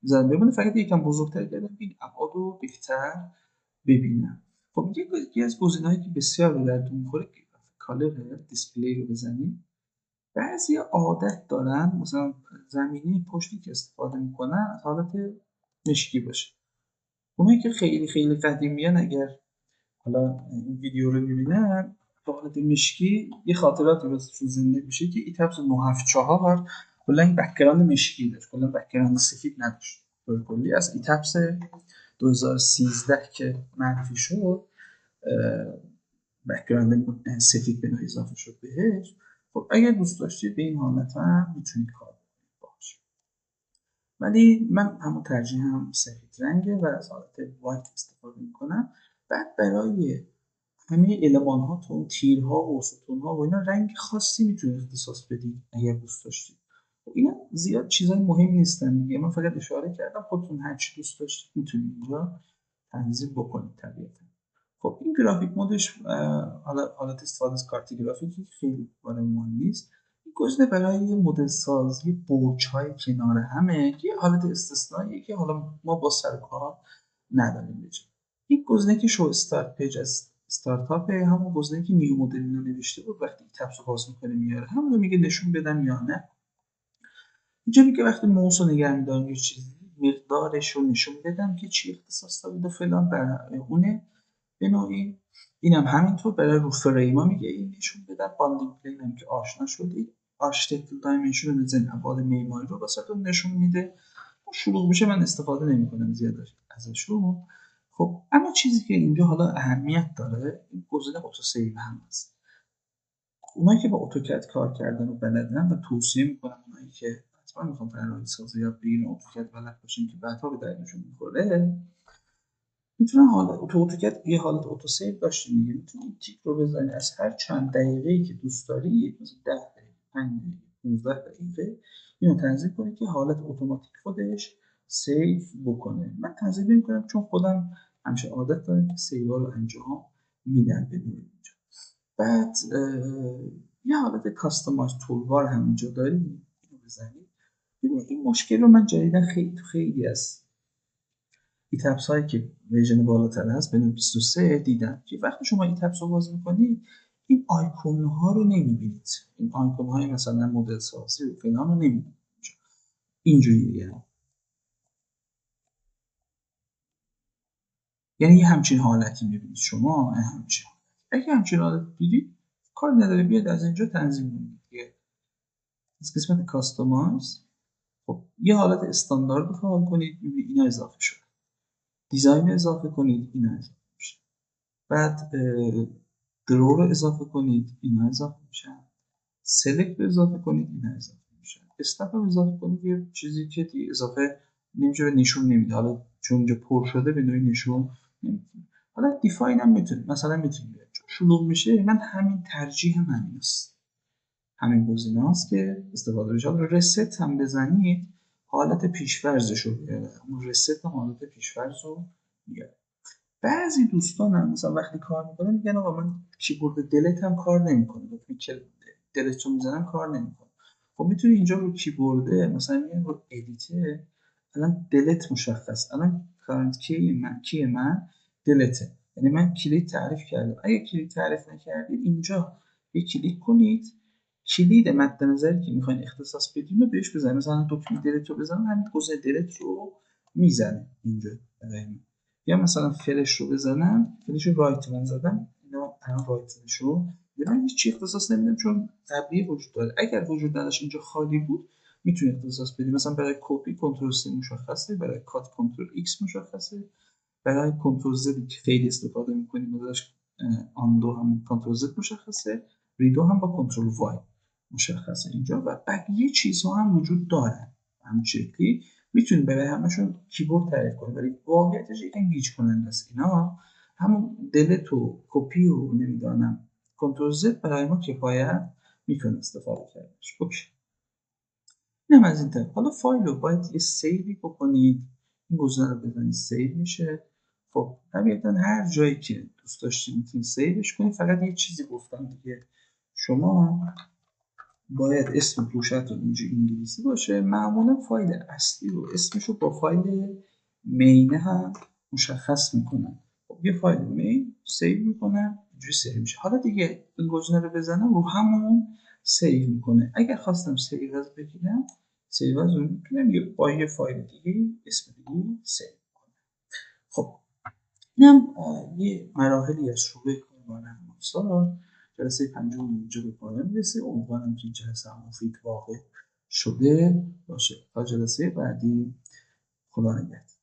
میزنم ببینید، فقط یکم بزرگتر کردم این ابعاد رو بهتر ببینم. خب یکی از گزینه‌هایی که بسیار به دردتون میخوره کالر دیسپلی رو بزنید. بعضی عادت دارن مثلا زمینه پشتی که استفاده میکنن از حالت مشکی باشه. اونایی که خیلی خیلی قدیمیان اگر حالا این ویدیو رو میبینن به حالت مشکی، یه خاطراتی واسه زنده میشه که ایتابس 974 کلا این بک‌گراند مشکی داشت، کلا بک‌گراند سفید نداشت. به کلی از ایتابس 2013 که معرفی شد بک‌گراند سفید به اضافه شد بهش. خب اگر دوست داشتید به این حالت هم میتونید کار کنید باشه، ولی من همون ترجیحم سفید رنگه و از حالت وایت استفاده میکنم. بعد برای همه المان ها تو تیرها و ستون ها و اینا رنگ خاصی میتونید اختصاص بدید اگر دوست داشتید. و اینا زیاد چیزای مهم نیستن دیگه، من فقط اشاره کردم خودتون هر چی دوست داشتید میتونید اینجا تنظیم بکنید طبیعتا. خب این گرافیک مودش حالت استفاده از کارت گرافیکی خیلی برای مهم نیست. این گزینه برای مدل سازی برج‌های کنار همه که حالت استثنائیه که حالا ما با سر کار نداریم بشه. این گزینه که شو استارت پیج از استارتاپ، همون گزینه که نیو مدل رو نوشته بود، وقتی تبس رو باز میکنه میاره همون رو میگه نشون بدم یا نه. اینجا میگه وقتی موس رو نگه میدارم یه چیزی مقدارش رو نشون بدم که چی اختصاص داره و فلان برای اونه به نوعی. اینم همینطور برای رو فریما میگه این نشون بدم. باندینگ پلین هم که آشنا شدید، آرشیتکتور دایمنشن رو بزنید ابعاد معماری رو واسهتون نشون میده. شلوغ میشه من استفاده نمیکنم زیاد ازشون. خب اما چیزی که اینجا حالا اهمیت داره این گزینه اتو سیو هم هست. اونایی که با اتوکد کار کردن و بلدن و توصیه میکنم اونایی که حتما میخوام طراحی سازی یاد بگیرن اتوکد بلد باشن که بعدها به دردشون میخوره، میتونن حالت اتوکد یه حالت اتو سیو داشته دیگه، میتونی تیک رو بزنی از هر چند دقیقه‌ای که دوست داری، مثلا 10 دقیقه، 5 دقیقه، 15 دقیقه اینو تنظیم کنی که حالت اتوماتیک خودش سیو بکنه. من تنظیم نمی‌کنم چون خودم همیشه عادت دارم که سیوها رو انجام میدم به نوعی. بعد یه حالت کاستماایز تولبار هم اینجا داریم، اینو بزنید. ببینید این مشکل رو من جدیدن خیلی از ایتپس هایی که ورژن بالاتر هست به 23 دیدم که وقتی شما ایتپس رو باز میکنید این آیکون ها رو نمیبینید. این آیکون های مثلا مدل سازی و فلان رو نمیبینید. اینجوریه، یعنی یه همچین حالتی میبینید شما. همچین اگه همچین حالت دیدید کار نداره، بیاد از اینجا تنظیم کنید دیگه. از قسمت کاستومایز خب یه حالت استاندارد رو فعال کنید، اینا اضافه شد. دیزاین اضافه کنید، اینا اضافه میشه. بعد درو رو اضافه کنید، اینا اضافه میشن. سلکت رو اضافه کنید، اینا اضافه میشن. اسنپ رو اضافه کنید، یه چیزی که دیگه اضافه نمیشه، نشون نمیده. حالا چون اینجا پر شده به نوعی نشون نمیده. حالا دیفاین هم میتونید، مثلا میتونید چون شلوغ میشه من همین ترجیح همین است، همین گزینه است که استفاده بشه. حالا رست هم بزنید حالت پیش‌فرضش رو بیاره، اون رست هم حالت پیش‌فرض رو میاره. بعضی دوستان هم مثلا وقتی کار میکنه میگن آقا من کیبورد دلت هم کار نمیکنه، که دلت رو میزنم کار نمیکنه. خب میتونی اینجا رو کیبورده مثلا میگن رو ادیته، الان دلت مشخص، الان کارنت کی من دلته، یعنی من کلید تعریف کردم. اگه کلید تعریف نکردید اینجا یه کلیک کنید، کلید مد نظری که میخواین اختصاص بدیم رو بهش بزنید. مثلا دکمه دلت رو بزنم همین گزینه دلت رو میزنه اینجا. یا مثلا فلش رو بزنم، فلش رو رایت من زدم، اینا الان رایتش رو من هیچ اختصاص نمیدم چون قبلی وجود داره. اگر وجود نداشت اینجا خالی بود میتونید اختصاص بدید. مثلا برای کپی کنترل C مشخصه، برای کات کنترل X مشخصه، برای کنترل Z که خیلی استفاده میکنیم ازش آندو هم کنترل Z مشخصه، ریدو هم با کنترل Y مشخصه اینجا. و بقیه چیزها هم وجود داره همین شکلی، میتونید برای همشون کیبورد تعریف کنید، ولی واقعیتش یکم گیج کننده است. اینا همون دلت و کپی و نمیدانم کنترل Z برای ما کفایت میتونه استفاده کردش. اوکی، اینم از این طرف. حالا فایل رو باید یه سیوی بکنید، این گزینه رو بزنید سیو میشه. خب طبیعتا هر جایی که دوست داشتید میتونید سیوش کنید. فقط یه چیزی گفتم دیگه، شما باید اسم پروژه‌تون اینجا انگلیسی باشه. معمولا فایل اصلی رو اسمش رو با فایل مین هم مشخص میکنن. خب یه فایل مین سیو میکنن، اینجوری سیو میشه. حالا دیگه این گزینه رو بزنم رو همون سیو میکنه. اگر خواستم سیو از بگیرم، سیو از رو میتونم با یه فایل دیگه اسم دیگه سیو کنم. خب اینم یه مراحلی از شروع کار نرم افزار. جلسه پنجم اینجا به پایان میرسه. امیدوارم که این جلسه هم مفید واقع شده باشه. تا جلسه بعدی، خدا نگهدار.